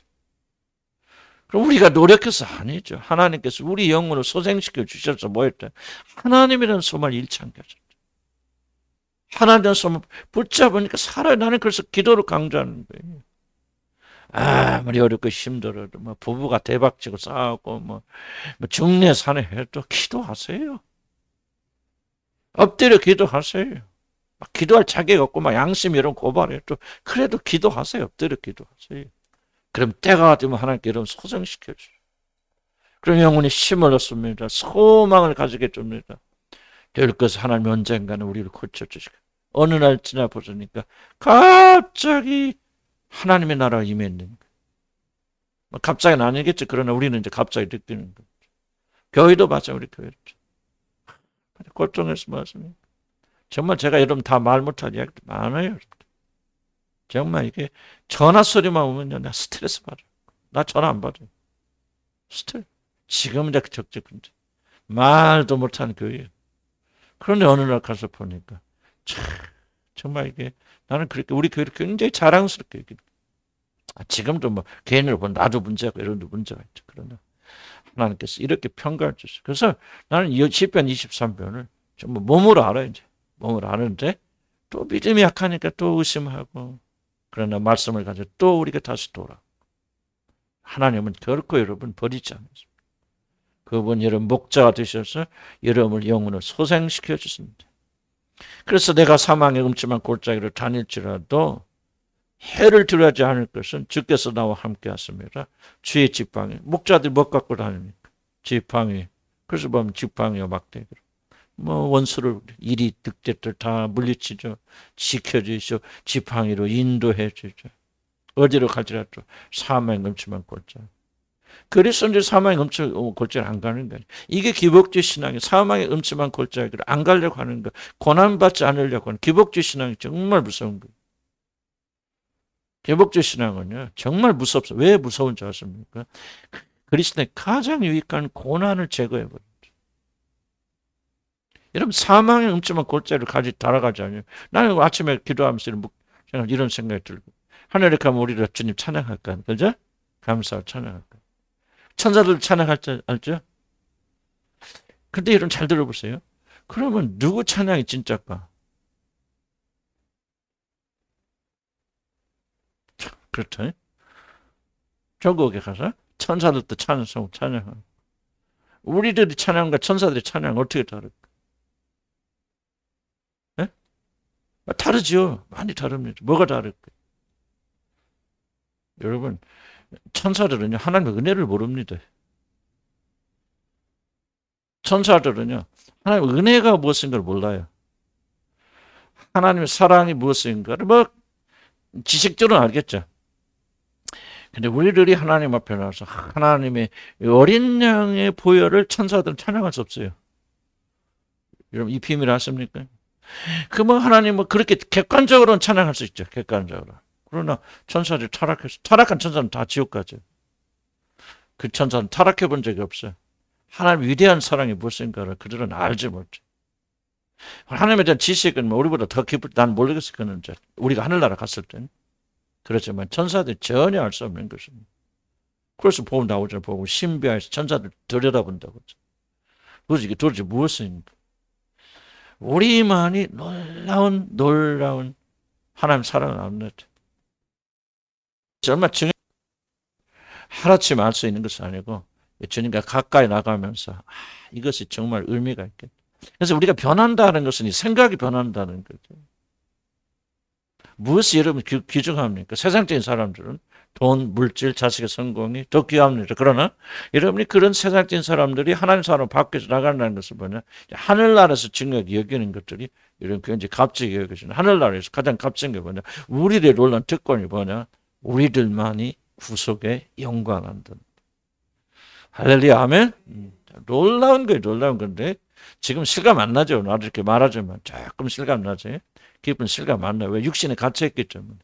S1: 그럼 우리가 노력해서 아니죠. 하나님께서 우리 영혼을 소생시켜 주셔서 뭐였다? 하나님이라는 소망을 잃지 않게 하셨다. 하나님이라는 소망을 붙잡으니까 살아요. 나는 그래서 기도를 강조하는 거예요. 아무리 어렵고 힘들어도 뭐 부부가 대박치고 싸우고 뭐 중내 산에 해도 기도하세요. 엎드려 기도하세요. 막 기도할 자격 없고 막 양심 이런 고발해도 그래도 기도하세요. 엎드려 기도하세요. 그럼 때가 되면 하나님께 여러분 소생시켜 주세요. 그럼 영혼이 힘을 얻습니다. 소망을 가지게 됩니다. 될 것을 하나님 언젠가는 우리를 고쳐주시고 어느 날 지나 보니까 갑자기 하나님의 나라가 임했는 거예요. 갑자기는 아니겠죠. 그러나 우리는 이제 갑자기 느끼는 거죠. 교회도 마찬가지로 우리 교회도. 걱정해서 말씀이에요. 정말 제가 여러분 다 말 못할 이야기도 많아요. 정말 이게 전화 소리만 오면요. 나 스트레스 받아요. 나 전화 안 받아요. 스트레스. 지금은 이제 적적한데. 말도 못하는 교회예요. 그런데 어느 날 가서 보니까 정말 이게 나는 그렇게 우리 교회를 굉장히 자랑스럽게 얘기해요. 지금도 뭐 개인으로 보면 나도 문제가 이런 데 문제가 있죠. 그러나 하나님께서 이렇게 평가해 주셨어요. 그래서 나는 이 시편 23편을 전부 몸으로 알아요. 이제 몸으로 아는데 또 믿음이 약하니까 또 의심하고, 그러나 말씀을 가지고 또 우리가 다시 돌아. 하나님은 결코 여러분 버리지 않습니다. 그분 여러분 목자가 되셔서 여러분을 영혼을 소생시켜 주십니다. 그래서 내가 사망의 음침한 골짜기를 다닐지라도 해를 두려워하지 않을 것은 주께서 나와 함께 하십니다. 주의 지팡이. 목자들이 뭐 갖고 다닙니까? 지팡이. 그래서 보면 지팡이와 막대기로 뭐 원수를 이리 득대들 다 물리치죠. 지켜주시죠. 지팡이로 인도해 주죠. 어디로 갈지라도 사망의 음침한 골짜기. 그래서 이제 사망의 음침한 골짜기를 안 가는 거예요. 이게 기복주의 신앙이, 사망의 음침한 골짜기를 안 가려고 하는 거, 고난받지 않으려고 하는 기복주의 신앙이 정말 무서운 거예요. 기복주의 신앙은요 정말 무섭습니다. 왜 무서운지 아십니까? 그리스도의 가장 유익한 고난을 제거해버립니다. 여러분 사망의 음침한 골짜기를 달아가지 않아요. 나는 아침에 기도하면서 이런 생각이 들고, 하늘에 가면 우리가 주님 찬양할까? 그죠? 감사하고 찬양할까? 천사들 찬양할 줄 알죠? 근데 여러분 잘 들어보세요. 그러면 누구 찬양이 진짜일까? 그렇죠? 저국에 가서 천사들도 찬양하고, 우리들이 찬양과 천사들이 찬양 어떻게 다를까? 네? 다르죠. 많이 다릅니다. 뭐가 다를까? 여러분 천사들은요 하나님의 은혜를 모릅니다. 천사들은요 하나님의 은혜가 무엇인가를 몰라요. 하나님의 사랑이 무엇인가를 뭐 지식적으로는 알겠죠. 근데 우리들이 하나님 앞에 나와서 하나님의 어린 양의 보혈을 천사들은 찬양할 수 없어요. 여러분 이 비밀 아십니까? 뭐 하나님 뭐 그렇게 객관적으로는 찬양할 수 있죠. 객관적으로. 그러나 천사들이 타락한 천사는 다 지옥 가죠. 그 천사는 타락해 본 적이 없어요. 하나님 위대한 사랑이 무엇인가를 그들은 알지 못해. 하나님에 대한 지식은 뭐 우리보다 더 난 모르겠어. 그는 우리가 하늘나라 갔을 때는. 그렇지만 천사들이 전혀 알 수 없는 것입니다. 그래서 보험 나오잖아요. 보고 신비하여서 천사들 들여다본다고. 그래서 이게 도대체 무엇인가? 우리만이 놀라운 하나님 사랑을 아는 것. 정말 하루아침에 알 수 있는 것은 아니고 주님과 가까이 나가면서 이것이 정말 의미가 있겠다. 그래서 우리가 변한다는 것은 이 생각이 변한다는 거죠. 무엇이 여러분 귀중합니까? 세상적인 사람들은 돈, 물질, 자식의 성공이 더 귀합니다. 그러나 여러분이 그런 세상적인 사람들이 하나님 사람 밖에서 나간다는 것을 보면 하늘나라에서 중요하게 여기는 것들이 이런 굉장히 값지게 여겨지는, 하늘나라에서 가장 값진 게 뭐냐? 우리들의 놀라운 특권이 뭐냐? 우리들만이 구속의 영광 안다. 할렐루야, 아멘. 놀라운 거예요, 놀라운 건데 지금 실감 안 나죠. 나도 이렇게 말하지만 조금 실감 나지. 기쁜 실감 안 나요. 왜? 육신에 갇혀있기 때문에.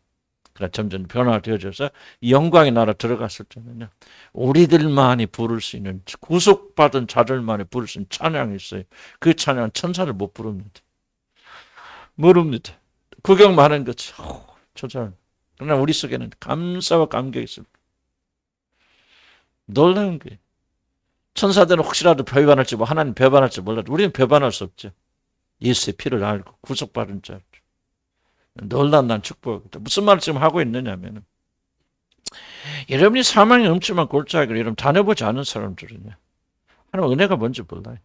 S1: 그러나 점점 변화되어져서 영광의 나라 들어갔을 때는요, 우리들만이 부를 수 있는, 구속받은 자들만이 부를 수 있는 찬양이 있어요. 그 찬양은 천사를 못 부릅니다. 모릅니다. 구경만 하는 거지. 천사는. 그러나 우리 속에는 감사와 감격이 있습니다. 놀라운 거예요. 천사들은 혹시라도 배반할지, 뭐 하나님 배반할지 몰라도 우리는 배반할 수 없죠. 예수의 피를 알고 구속받은 자. 놀란 난 축복이다. 무슨 말을 지금 하고 있느냐면, 여러분이 사망의 음침한 골짜기를 여러분 다녀보지 않은 사람들은요, 하나님 은혜가 뭔지 몰라요.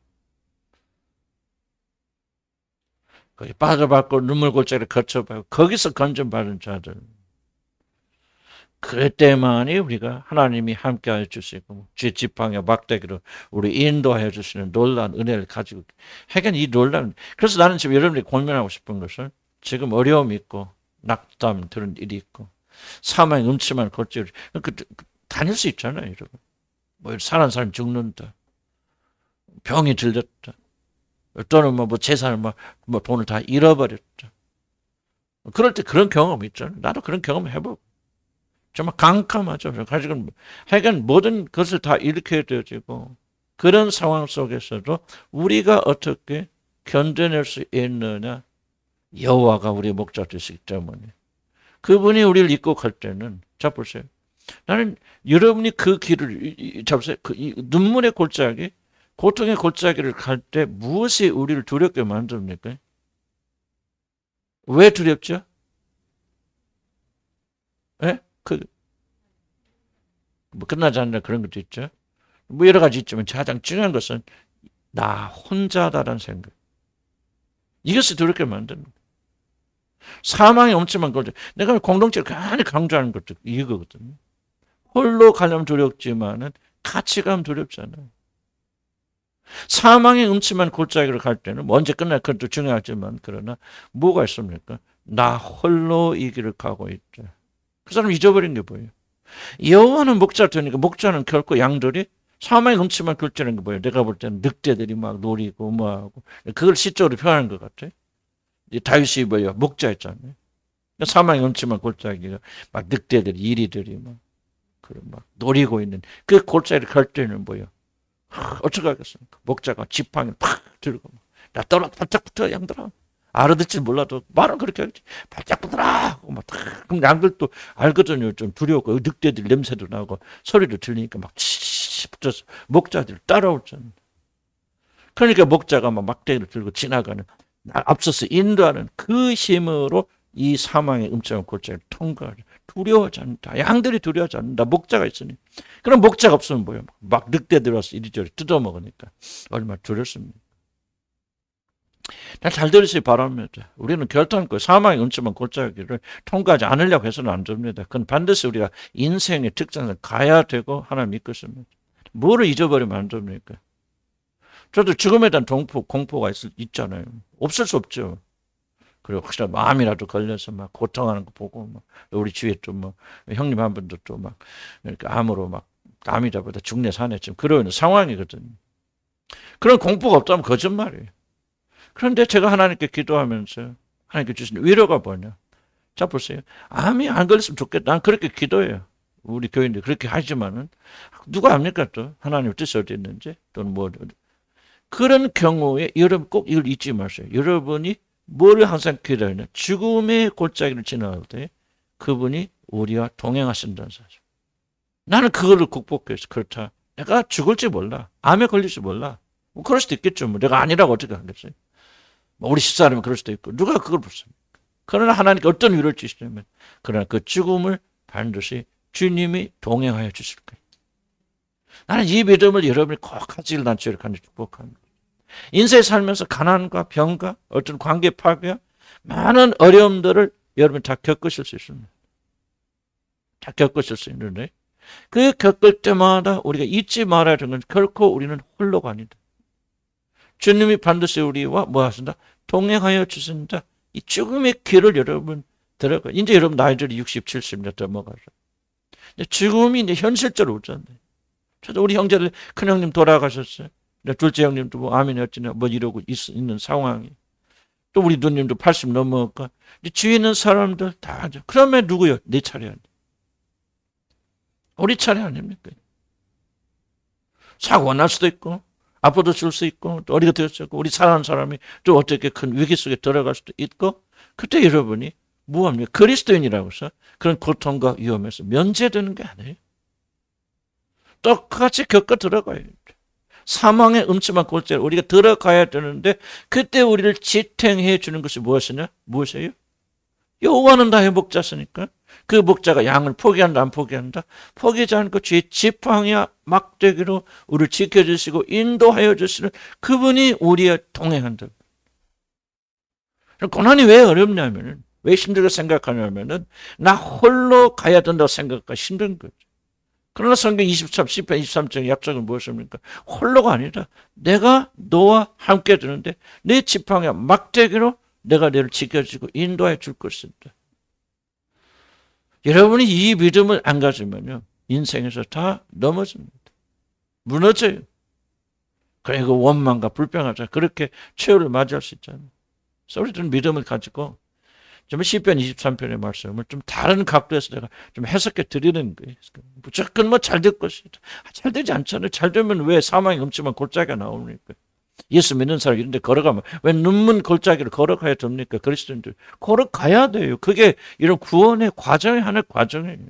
S1: 거기 빠져봤고 눈물 골짜기를 거쳐봤고 거기서 건져받은 자들, 그때만이 우리가 하나님이 함께하여 주시고 주의 지팡이와 막대기로 우리 인도하여 주시는 놀라운 은혜를 가지고, 하여간 이 놀라운, 그래서 나는 지금 여러분들이 고민하고 싶은 것은, 지금 어려움이 있고 낙담 들은 일이 있고 사망의 음침한 골짜기 다닐 수 있잖아요, 여러분. 뭐 사는 사람이 죽는다, 병이 들렸다, 또는 뭐 재산을 뭐 돈을 다 잃어버렸다. 그럴 때 그런 경험이 있잖아요. 나도 그런 경험 해보고 정말 깜깜하죠. 가지고 하여간 모든 것을 다 잃게 되어지고, 그런 상황 속에서도 우리가 어떻게 견뎌낼 수 있느냐? 여호와가 우리의 목자 되시기 때문에 그분이 우리를 이끌고 갈 때는, 자 보세요. 나는 여러분이 그 길을 잡으세요. 눈물의 골짜기, 고통의 골짜기를 갈 때 무엇이 우리를 두렵게 만듭니까? 왜 두렵죠? 예? 뭐 끝나지 않는 그런 것도 있죠. 뭐 여러 가지 있지만 가장 중요한 것은 나 혼자다라는 생각. 이것이 두렵게 만듭니다. 사망의 엄청난 골짜. 내가 공동체를 많이 강조하는 것도 이거거든요. 홀로 가려면 두렵지만은 같이 가면 두렵잖아요. 사망의 음침한 골짜기를 갈 때는 뭐 언제 끝날 그것도 중요하지만 그러나 뭐가 있습니까? 나 홀로 이 길을 가고 있다. 그 사람 잊어버린 게 뭐예요? 여호와는 목자 되니까 목자는 결코 양들이 사망의 음침한 골짜기는 게 뭐예요? 내가 볼 때는 늑대들이 막 노리고 뭐하고 그걸 시적으로 표현하는 것 같아요. 다윗이 뭐예요? 목자였잖아요. 사망의 음침한 골짜기가 막 늑대들이 이리들이 막 노리고 있는 그 골짜기를 갈 때는 뭐예요? 어떻게 하겠습니까? 목자가 지팡이를 팍 들고 나 떨어 바짝 붙어 양들아. 알아듣지 몰라도 말은 그렇게 하겠지. 바짝 붙어라 하고 막 그럼 양들도 알거든요. 좀 두려웠고 늑대들 냄새도 나고 소리도 들리니까 막 치치 붙어서 목자들 따라오잖아요. 그러니까 목자가 막 막대기를 들고 지나가는 앞서서 인도하는 그 힘으로 이 사망의 음침한 골짜기를 통과하죠. 두려워하지 않는다. 양들이 두려워하지 않는다. 목자가 있으니. 그럼 목자가 없으면 뭐예요? 막 늑대들 와서 이리저리 뜯어먹으니까 얼마나 두렵습니까? 잘 들으시기 바랍니다. 우리는 결단코 사망의 음침한 골짜기를 통과하지 않으려고 해서는 안 됩니다. 그건 반드시 우리가 인생의 특장을 가야 되고 하나님 믿고 있습니다. 뭐를 잊어버리면 안 됩니까? 저도 죽음에 대한 공포가 있잖아요. 없을 수 없죠. 그리고 혹시나 마음이라도 걸려서 막 고통하는 거 보고 막 우리 주위에 또 뭐 형님 한 분도 또 막 이렇게 암으로 막 암이다 보다 죽네 사네 지금 그런 상황이거든요. 그런 공포가 없다면 거짓말이에요. 그런데 제가 하나님께 기도하면서 하나님께 주신 위로가 뭐냐? 자 보세요. 암이 안 걸렸으면 좋겠다. 난 그렇게 기도해요. 우리 교인들 그렇게 하지만은 누가 압니까 또 하나님 뜻이 어디 있는지 또는 뭐 그런 경우에 여러분 꼭 이걸 잊지 마세요. 여러분이 뭐를 항상 기도하냐? 죽음의 골짜기를 지나갈 때 그분이 우리와 동행하신다는 사실. 나는 그거를 극복해서 그렇다. 내가 죽을지 몰라. 암에 걸릴지 몰라. 뭐 그럴 수도 있겠죠. 뭐 내가 아니라고 어떻게 하겠어요? 뭐 우리 집사람은 그럴 수도 있고 누가 그걸 보습니까? 그러나 하나님께 어떤 위로를 주시냐면 그러나 그 죽음을 반드시 주님이 동행하여 주실 거예요. 나는 이 믿음을 여러분이 꼭 가지길 난 주를 간절히 축복합니다. 인생에 살면서 가난과 병과 어떤 관계 파괴와 많은 어려움들을 여러분 다 겪으실 수 있습니다. 다 겪으실 수 있는데 그 겪을 때마다 우리가 잊지 말아야 되는 건 결코 우리는 홀로가 아니다. 주님이 반드시 우리와 뭐 하신다? 동행하여 주신다. 이 죽음의 길을 여러분 들어가. 이제 여러분 나이들이 60, 70년 넘어가죠. 죽음이 이제 현실적으로 오잖아요. 저도 우리 형제들 큰 형님 돌아가셨어요. 둘째 형님도 뭐 암이 어찌나 뭐 이러고 있는 상황이. 또 우리 누님도 80 넘어가. 주위에 있는 사람들 다 하죠. 그러면 누구요? 내 차례 아니에요. 우리 차례 아닙니까? 사고가 날 수도 있고 아파도 줄 수 있고 또 어디가 되었고 우리 사랑하는 사람이 또 어떻게 큰 위기 속에 들어갈 수도 있고 그때 여러분이 뭐합니까? 그리스도인이라고 해서 그런 고통과 위험에서 면제되는 게 아니에요. 똑같이 겪어 들어가야 돼요. 사망의 음침한 골짜기 우리가 들어가야 되는데 그때 우리를 지탱해 주는 것이 무엇이냐? 무엇이에요? 여호와는 나의 목자시니까 그 목자가 양을 포기한다 안 포기한다? 포기하지 않고 주의 지팡이와 막대기로 우리를 지켜주시고 인도하여 주시는 그분이 우리와 동행한다. 고난이 왜 어렵냐면은 왜 힘들게 생각하냐면은 나 홀로 가야 된다고 생각하기 힘든 거죠. 그러나 성경 23, 10편 23장의 약속은 무엇입니까? 홀로가 아니라 내가 너와 함께 되는데 내 지팡이와 막대기로 내가 너를 지켜주고 인도해 줄 것이다. 여러분이 이 믿음을 안 가지면요. 인생에서 다 넘어집니다. 무너져요. 그리고 원망과 불평하자 그렇게 최후를 맞이할 수 있잖아요. 그래서 우리들은 믿음을 가지고 좀 시편 23편의 말씀을 좀 다른 각도에서 내가 좀 해석해 드리는 거예요. 무조건 뭐 잘 될 것이다. 잘 되지 않잖아요. 잘 되면 왜 사망이 음침한 골짜기가 나옵니까? 예수 믿는 사람 이런 데 걸어가면 왜 눈문 골짜기를 걸어가야 됩니까? 그리스도인들 걸어가야 돼요. 그게 이런 구원의 과정의 하나의 과정이에요.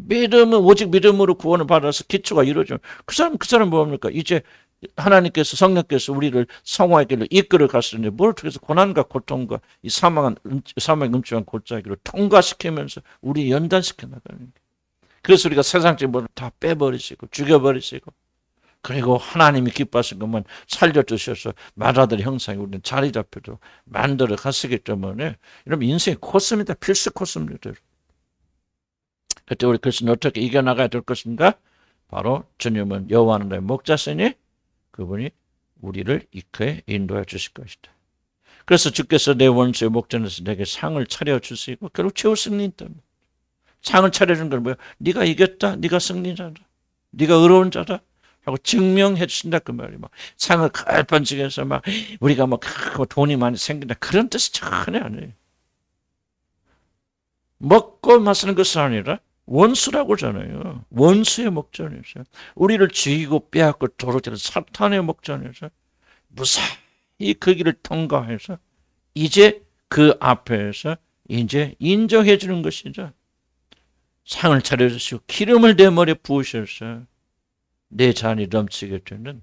S1: 믿음은 오직 믿음으로 구원을 받아서 기초가 이루어져. 그 사람 뭡니까? 이제 하나님께서 성령께서 우리를 성화의 길로 이끌어 갔으니 뭘 통해서 고난과 고통과 이 사망의 음침한 골짜기로 통과시키면서 우리 연단시켜 나가는 거예요. 그래서 우리가 세상적인 모든 다 빼버리시고 죽여버리시고 그리고 하나님이 기뻐하신 것만 살려주셔서 말하들 형상이 우리는 자리 잡혀도 만들어 갔기 때문에 여러분 인생의 코스입니다. 필수 코스입니다. 그때 우리 그리스도는 어떻게 이겨나가야 될 것인가? 바로 주님은 여호와 하나님의 목자시니 그분이 우리를 이끌어 인도해 주실 것이다. 그래서 주께서 내 원수의 목전에서 내게 상을 차려주시고 결국 최후 승리다. 상을 차려준 건 뭐야? 네가 이겼다. 네가 승리자다. 네가 의로운 자다. 하고 증명해 주신다 그 말이 막 상을 갈반지게서 막 우리가 막 돈이 많이 생긴다 그런 뜻이 전혀 아니에요. 먹고 마시는 것은 아니라 원수라고 하잖아요. 원수의 목전에서 우리를 죽이고 빼앗고 도로질러 사탄의 목전에서 무사히 그 길을 통과해서 이제 그 앞에서 이제 인정해 주는 것이죠. 상을 차려주시고 기름을 내 머리에 부으셔서 내 잔이 넘치게 되는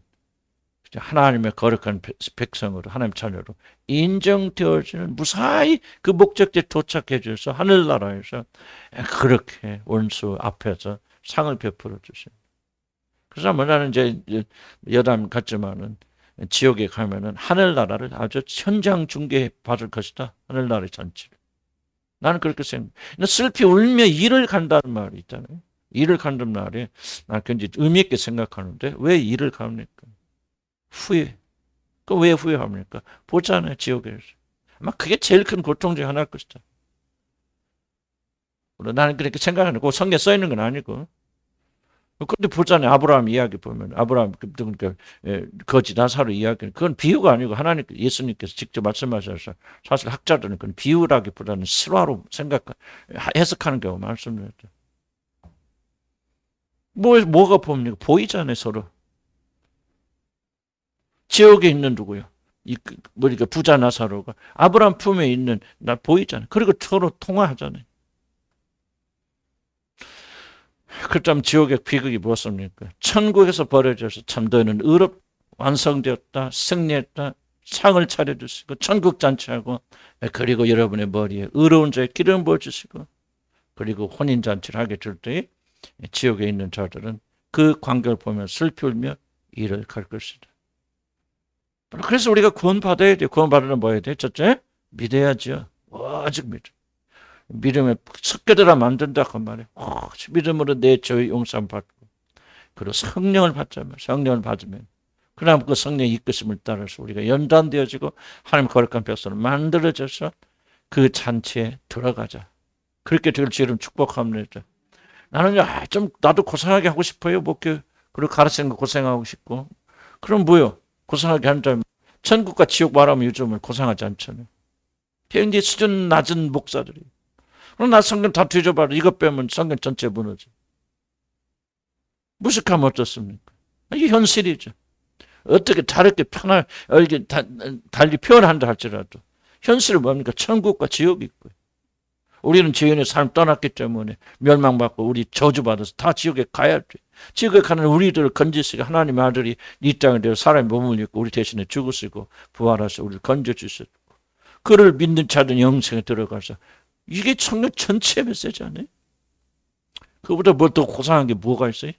S1: 하나님의 거룩한 백성으로 하나님 자녀로 인정되어지는 무사히 그 목적지에 도착해 주셔서 하늘나라에서 그렇게 원수 앞에서 상을 베풀어 주십니다. 그래서 나는 이제 여담 같지만은 지옥에 가면은 하늘나라를 아주 현장 중계해 받을 것이다. 하늘나라의 잔치를. 나는 그렇게 생각해. 슬피 울며 일을 간다는 말이 있잖아요. 일을 간다는 말이 난 굉장히 의미 있게 생각하는데 왜 일을 갑니까? 후회. 그 왜 후회합니까? 보잖아요, 지옥에서. 아마 그게 제일 큰 고통 중 하나일 것이다. 물론 나는 그렇게 생각하는 거 성경에 써 있는 건 아니고. 근데 보잖아요, 아브라함 이야기 보면 아브라함 그러니까 거지 나사로 이야기는 그건 비유가 아니고 하나님 예수님께서 직접 말씀하셔서 사실 학자들은 그건 비유라기보다는 실화로 해석하는 경우가 많습니다. 뭐가 봅니까? 보이잖아요, 서로. 지옥에 있는 누구요? 그러니까 부자 나사로가 아브라함 품에 있는 나 보이잖아요. 그리고 서로 통화하잖아요. 그렇다면 지옥의 비극이 무엇입니까? 천국에서 벌어져서 참도는 완성되었다, 승리했다, 상을 차려주시고 천국 잔치하고 그리고 여러분의 머리에 의로운 자의 기름 부어주시고 그리고 혼인잔치를 하게 될 때에 지옥에 있는 자들은 그 광경을 보며 슬피 울며 일을 갈 것이다. 그래서 우리가 구원받아야 돼요. 구원받으려면 뭐 해야 돼요? 첫째, 믿어야죠. 오직 믿어. 믿음에 섞여들어 만든다 그 말이에요. 믿음으로 내 죄의 용서를 받고 그리고 성령을 받자면 성령을 받으면 그다음 그 성령의 이끄심을 따라서 우리가 연단되어지고 하나님 거룩한 백성으로 만들어져서 그 잔치에 들어가자. 그렇게 될 줄은 축복합니다. 나는 좀 나도 고생하게 하고 싶어요. 목회 그리고 가르치는 거 고생하고 싶고 그럼 뭐요? 고생하게 한다면 천국과 지옥 말하면 요즘은 고생하지 않잖아요. 굉장히 수준 낮은 목사들이. 그럼 나 성경 다 뒤져봐도 이것 빼면 성경 전체 무너져. 무식하면 어떻습니까? 이게 현실이죠. 어떻게 다르게 달리 표현한다 할지라도 현실은 뭡니까? 천국과 지옥이 있고요. 우리는 지연의 삶 떠났기 때문에 멸망받고 우리 저주받아서 다 지옥에 가야 돼. 지옥에 가는 우리들을 건지시고 하나님의 아들이 이 땅에 대해 사람의 몸을 입고 우리 대신에 죽으시고 부활하셔 우리를 건져주셨고 그를 믿는 자들은 영생에 들어가서 이게 성경 전체의 메시지 아니에요? 그보다 뭐 더 고상한 게 뭐가 있어요?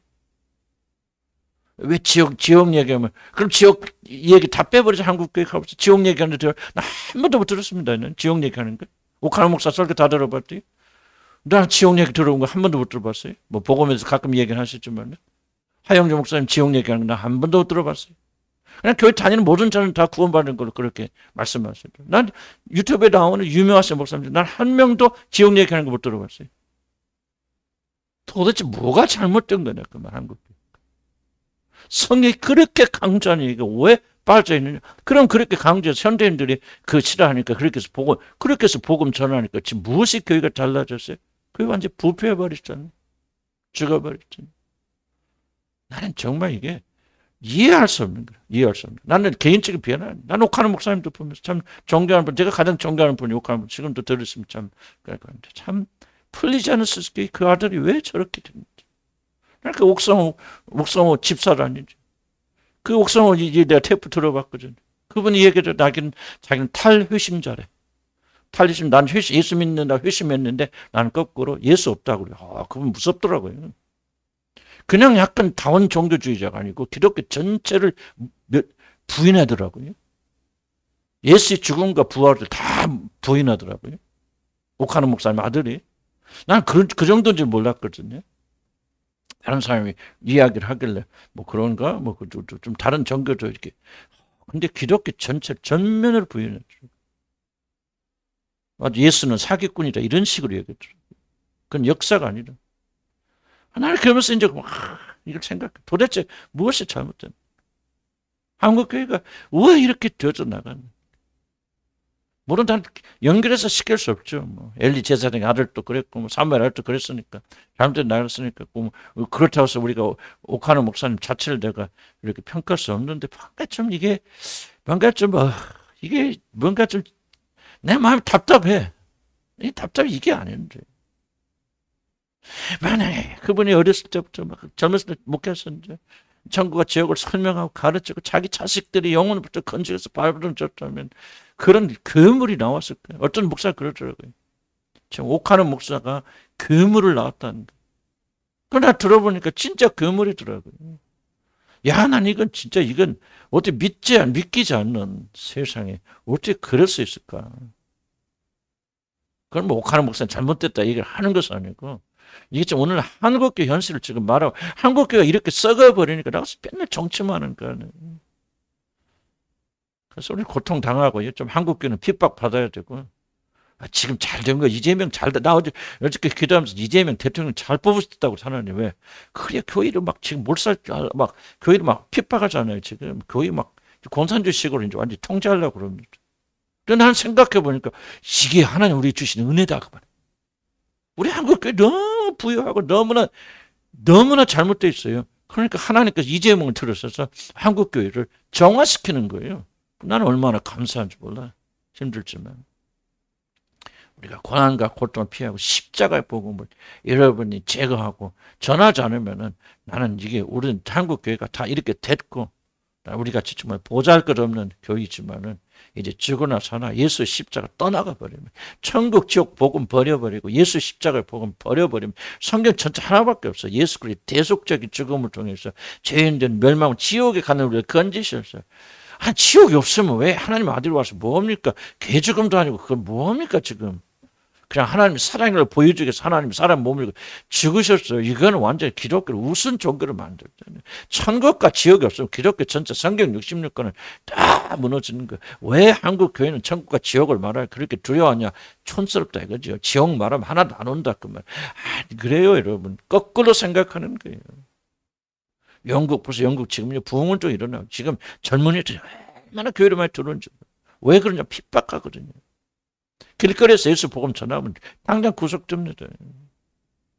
S1: 왜 지옥 얘기하면 그럼 지옥 얘기 다 빼버리자. 한국교회 가보자. 지옥 얘기하는데 나 한 번도 못 들었습니다. 나는 지옥 얘기하는 거. 오카노 목사 설교 다 들어봤더니 나 지옥 얘기 들어온 거 한 번도 못 들어봤어요. 뭐 복음에서 가끔 얘기는 하시지만 하영주 목사님 지옥 얘기하는 거 나 한 번도 못 들어봤어요. 그냥 교회 다니는 모든 자는 다 구원받는 걸로 그렇게 말씀하세요. 난 유튜브에 나오는 유명하신 목사님들 난 한 명도 지옥 얘기하는 거 못 들어봤어요. 도대체 뭐가 잘못된 거냐 그 말 한국. 성경이 그렇게 강조하니 이게 왜 빠져 있느냐? 그럼 그렇게 강조해서 현대인들이 그 싫어하니까 그렇게 해서 복음 전하니까 지금 무엇이 교회가 달라졌어요? 그게 완전 부패해버렸잖아요. 죽어버렸잖아요. 나는 정말 이게 이해할 수 없는 거야. 이해할 수 없는 거야. 나는 개인적인 비난. 난 옥하는 목사님도 보면서 참 존경하는 분, 제가 가장 존경하는 분이 옥하는 분, 지금도 들으시면 참, 참 풀리지 않았을 때 그 아들이 왜 저렇게 됐는지. 그러니까 옥성호 집사라니죠. 그 옥성호 이제 내가 테이프 들어봤거든. 그분이 얘기를 자기는 탈회심자래. 탈회심, 난 예수 믿는다 회심했는데 나는 거꾸로 예수 없다고 그래. 그분 무섭더라고요. 그냥 약간 다원 종교주의자가 아니고 기독교 전체를 부인하더라고요. 예수의 죽음과 부활을 다 부인하더라고요. 옥하는 목사님 아들이. 난 그 정도인지 몰랐거든요. 다른 사람이 이야기를 하길래 뭐 그런가? 뭐 좀 다른 종교도 이렇게. 근데 기독교 전체를 전면으로 부인했죠. 예수는 사기꾼이다 이런 식으로 얘기했죠. 그건 역사가 아니라. 나는 그러면서 이제 이걸 생각해. 도대체 무엇이 잘못된? 한국교회가 왜 이렇게 되어져 나가는? 물론 다 연결해서 시킬 수 없죠. 뭐 엘리 제사장 아들도 그랬고, 뭐 사무엘 아들도 그랬으니까, 잘못된 나였으니까, 뭐 그렇다고 해서 우리가 옥하는 목사님 자체를 내가 이렇게 평가할 수 없는데, 이게 뭔가 좀 내 마음이 답답해. 이 답답이 이게 아닌데. 만약에 그분이 어렸을 때부터 막 젊었을 때 목회했었는데 천국과 지옥을 설명하고 가르치고 자기 자식들이 영혼부터 건지려서 발버둥 쳤다면 그런 괴물이 나왔을 거예요. 어떤 목사가 그러더라고요. 지금 옥하는 목사가 괴물을 낳았다는 거예요. 그러나 들어보니까 진짜 괴물이더라고요. 야, 난 이건 어떻게 믿기지 않는 세상에 어떻게 그럴 수 있을까? 그건 뭐 옥하는 목사는 잘못됐다 얘기를 하는 것은 아니고 이게 좀 오늘 한국교 현실을 지금 말하고 한국교가 이렇게 썩어버리니까 나가서 맨날 정치만 하는 거야. 그래서 우리 고통당하고 좀 한국교는 핍박받아야 되고 지금 잘 된 거 이재명 나 어저께 기도하면서 이재명 대통령 잘 뽑으셨다고 하나님 왜 그래 교회를 막 지금 막 교회를 막 핍박하잖아요. 지금 교회 막 공산주의식으로 이제 완전히 통제하려고 그럽니다. 그런데 나는 생각해 보니까 이게 하나님 우리 주신 은혜다 그 말이에요. 우리 한국교회 너무 부유하고 너무나 잘못되어 있어요. 그러니까 하나님께서 이재명을 들어서서 한국교회를 정화시키는 거예요. 나는 얼마나 감사한지 몰라. 힘들지만. 우리가 고난과 고통을 피하고 십자가의 복음을 여러분이 제거하고 전하지 않으면은 나는 이게 우리는 한국교회가 다 이렇게 됐고 우리 같이 정말 보잘것없는 교회이지만은 이제 죽으나 사나 예수 십자가 떠나가 버리면 천국 지옥 복음 버려버리고 예수 십자가의 복음 버려버리면 성경 전체 하나밖에 없어. 예수 그리스도의 대속적인 죽음을 통해서 죄인들 멸망 지옥에 가는 우리를 건지셨어요. 지옥이 없으면 왜 하나님 아들이 와서 뭡니까? 개죽음도 아니고 그건 뭡니까 지금? 그냥 하나님의 사랑을 보여주기 위해서 하나님이 사람 몸을 죽으셨어요. 이거는 완전히 기독교를 우스운 종교를 만들잖아요. 천국과 지옥이 없으면 기독교 전체 성경 66권은 다 무너지는 거예요. 왜 한국 교회는 천국과 지옥을 말할 그렇게 두려워하냐? 촌스럽다 이거죠. 지옥 말하면 하나도 안 온다 그 말. 그래요 여러분. 거꾸로 생각하는 거예요. 벌써 영국 지금 부흥은 좀 일어나고 지금 젊은이들이 얼마나 교회를 많이 들어오는지 왜 그러냐 핍박하거든요. 길거리에서 예수 복음 전하면 당장 구속됩니다.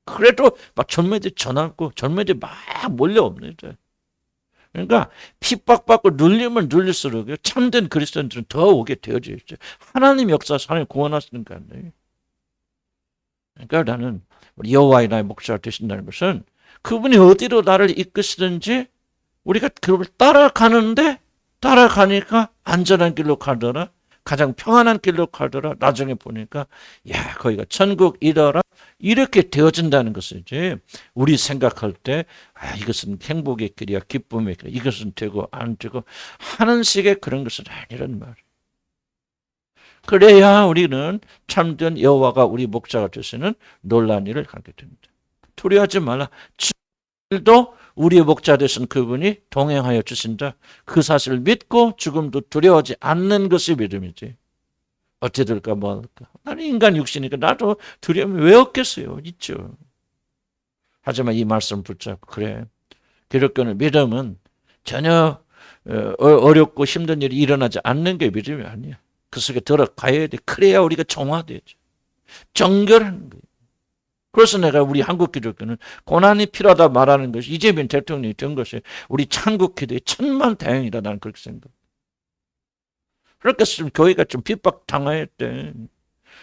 S1: 그래도 막 젊은이들이 전하고 젊은이들이 막 몰려옵니다. 그러니까 핍박받고 눌리면 눌릴수록 참된 그리스도인들은 더 오게 되어져 있죠. 하나님 역사에서 하나님 구원하시는 거 아니에요. 그러니까 나는 여호와의 나의 목자가 되신다는 것은 그분이 어디로 나를 이끄시든지 우리가 그를 따라가니까 안전한 길로 가더라. 가장 평안한 길로 가더라. 나중에 보니까 야 거기가 천국이더라. 이렇게 되어진다는 것을 이제 우리 생각할 때 이것은 행복의 길이야 기쁨의 길 이것은 되고 안 되고 하는 식의 그런 것은 아니란 말이에요. 그래야 우리는 참된 여호와가 우리 목자가 되시는 놀라운 일을 하게 됩니다. 두려워하지 말라. 죽음도 우리의 목자 되신 그분이 동행하여 주신다. 그 사실을 믿고 죽음도 두려워하지 않는 것이 믿음이지. 어찌 될까 뭐 할까. 나는 인간 육신이니까 나도 두려움이 왜 없겠어요. 있죠. 하지만 이 말씀 붙잡고 그래. 기독교는 믿음은 전혀 어렵고 힘든 일이 일어나지 않는 게 믿음이 아니야. 그 속에 들어가야 돼. 그래야 우리가 정화되죠. 정결하는 거예요. 그래서 내가 우리 한국 기독교는 고난이 필요하다 말하는 것이 이재명 대통령이 된 것이 우리 한국 기도의 천만다행이다 나는 그렇게 생각합니다. 그러니까 좀 교회가 좀 핍박 당했대.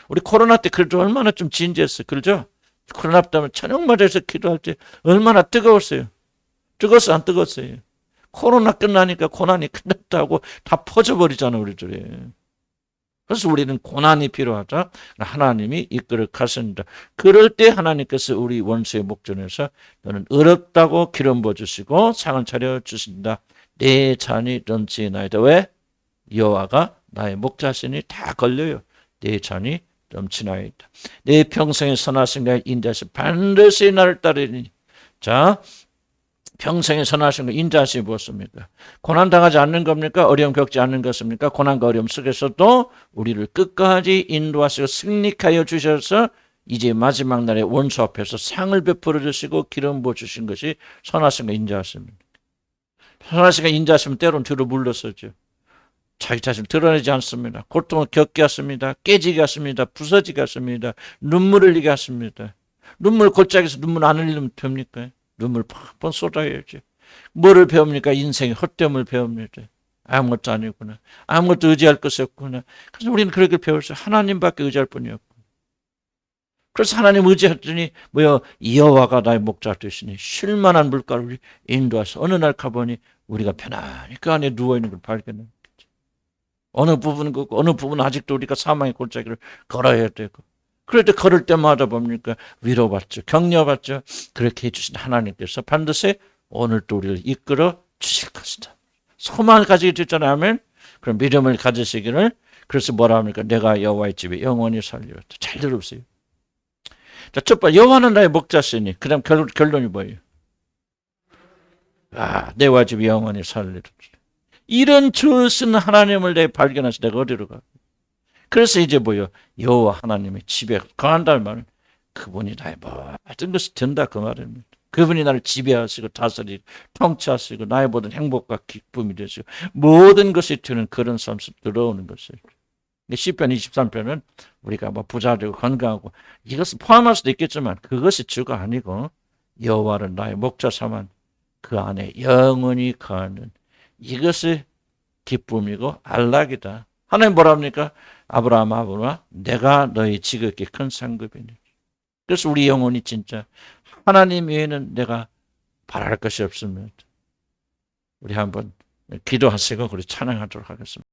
S1: 우리 코로나 때 그래도 얼마나 좀 진지했어. 그러죠? 코로나 때문에 저녁마다에서 기도할 때 얼마나 뜨거웠어요. 뜨거웠어 안 뜨거웠어요? 코로나 끝나니까 고난이 끝났다고 다 퍼져버리잖아 우리들이. 그래서 우리는 고난이 필요하다. 하나님이 이끌어 가십니다. 그럴 때 하나님께서 우리 원수의 목전에서 너는 어렵다고 기름 부어주시고 상을 차려주신다. 내 잔이 넘치나이다. 왜? 여호와가 나의 목자시니 다 걸려요. 내 잔이 넘치나이다. 내 평생에 선하신 내 인자시 반드시 나를 따르니. 자, 평생에 선하신 거 인자하시 무엇입니까? 고난당하지 않는 겁니까? 어려움 겪지 않는 것입니까? 고난과 어려움 속에서도 우리를 끝까지 인도하시고 승리하여 주셔서 이제 마지막 날에 원수 앞에서 상을 베풀어 주시고 기름 부어 주신 것이 선하신 거 인자하십니다. 선하신 거 인자하시면 때로는 뒤로 물러서죠. 자기 자신을 드러내지 않습니다. 고통을 겪게 하십니다. 깨지게 하십니다. 부서지게 하십니다. 눈물 흘리게 하십니다. 눈물 골짜기에서 눈물 안 흘리면 됩니까? 눈물 팍팍 쏟아야지. 뭐를 배웁니까? 인생의 헛됨을 배웁니다. 아무것도 아니구나. 아무것도 의지할 것이 없구나. 그래서 우리는 그렇게 배웠어요. 하나님밖에 의지할 분이 없고. 그래서 하나님 의지했더니 뭐요? 여호와가 나의 목자 되시니 쉴만한 물가를 인도하셔서 어느 날 가보니 우리가 편안히 그 안에 누워있는 걸 발견해요. 어느 부분은 걷고 어느 부분은 아직도 우리가 사망의 골짜기를 걸어야 되고 그럴 때 걸을 때마다 뭡니까? 위로받죠. 격려받죠. 그렇게 해주신 하나님께서 반드시 오늘 또 우리를 이끌어 주실 것이다. 소망을 가지게 됐잖아요. 아멘. 그럼 믿음을 가지시기를. 그래서 뭐라 합니까? 내가 여호와의 집에 영원히 살리라. 잘 들어보세요. 자, 첫 번째 여호와는 나의 목자시니 그 다음 결론이 뭐예요? 내 여호와 집에 영원히 살리라. 이런 좋으신 하나님을 내 발견해서 내가 어디로 가? 그래서 이제 뭐요? 여호와 하나님의 집에 거한다는 말은 그분이 나의 모든 것이 된다 그 말입니다. 그분이 나를 지배하시고 다스리고 통치하시고 나의 모든 행복과 기쁨이 되시고 모든 것이 되는 그런 삶을 들어오는 것이에요. 시편 23편은 우리가 뭐 부자되고 건강하고 이것을 포함할 수도 있겠지만 그것이 주가 아니고 여호와를 나의 목자 삼아 그 안에 영원히 거하는 이것이 기쁨이고 안락이다. 하나님 뭐라 합니까? 아브라함아 내가 너희 지극히 큰 상급이니. 그래서 우리 영혼이 진짜 하나님 외에는 내가 바랄 것이 없습니다. 우리 한번 기도하시고 우리 찬양하도록 하겠습니다.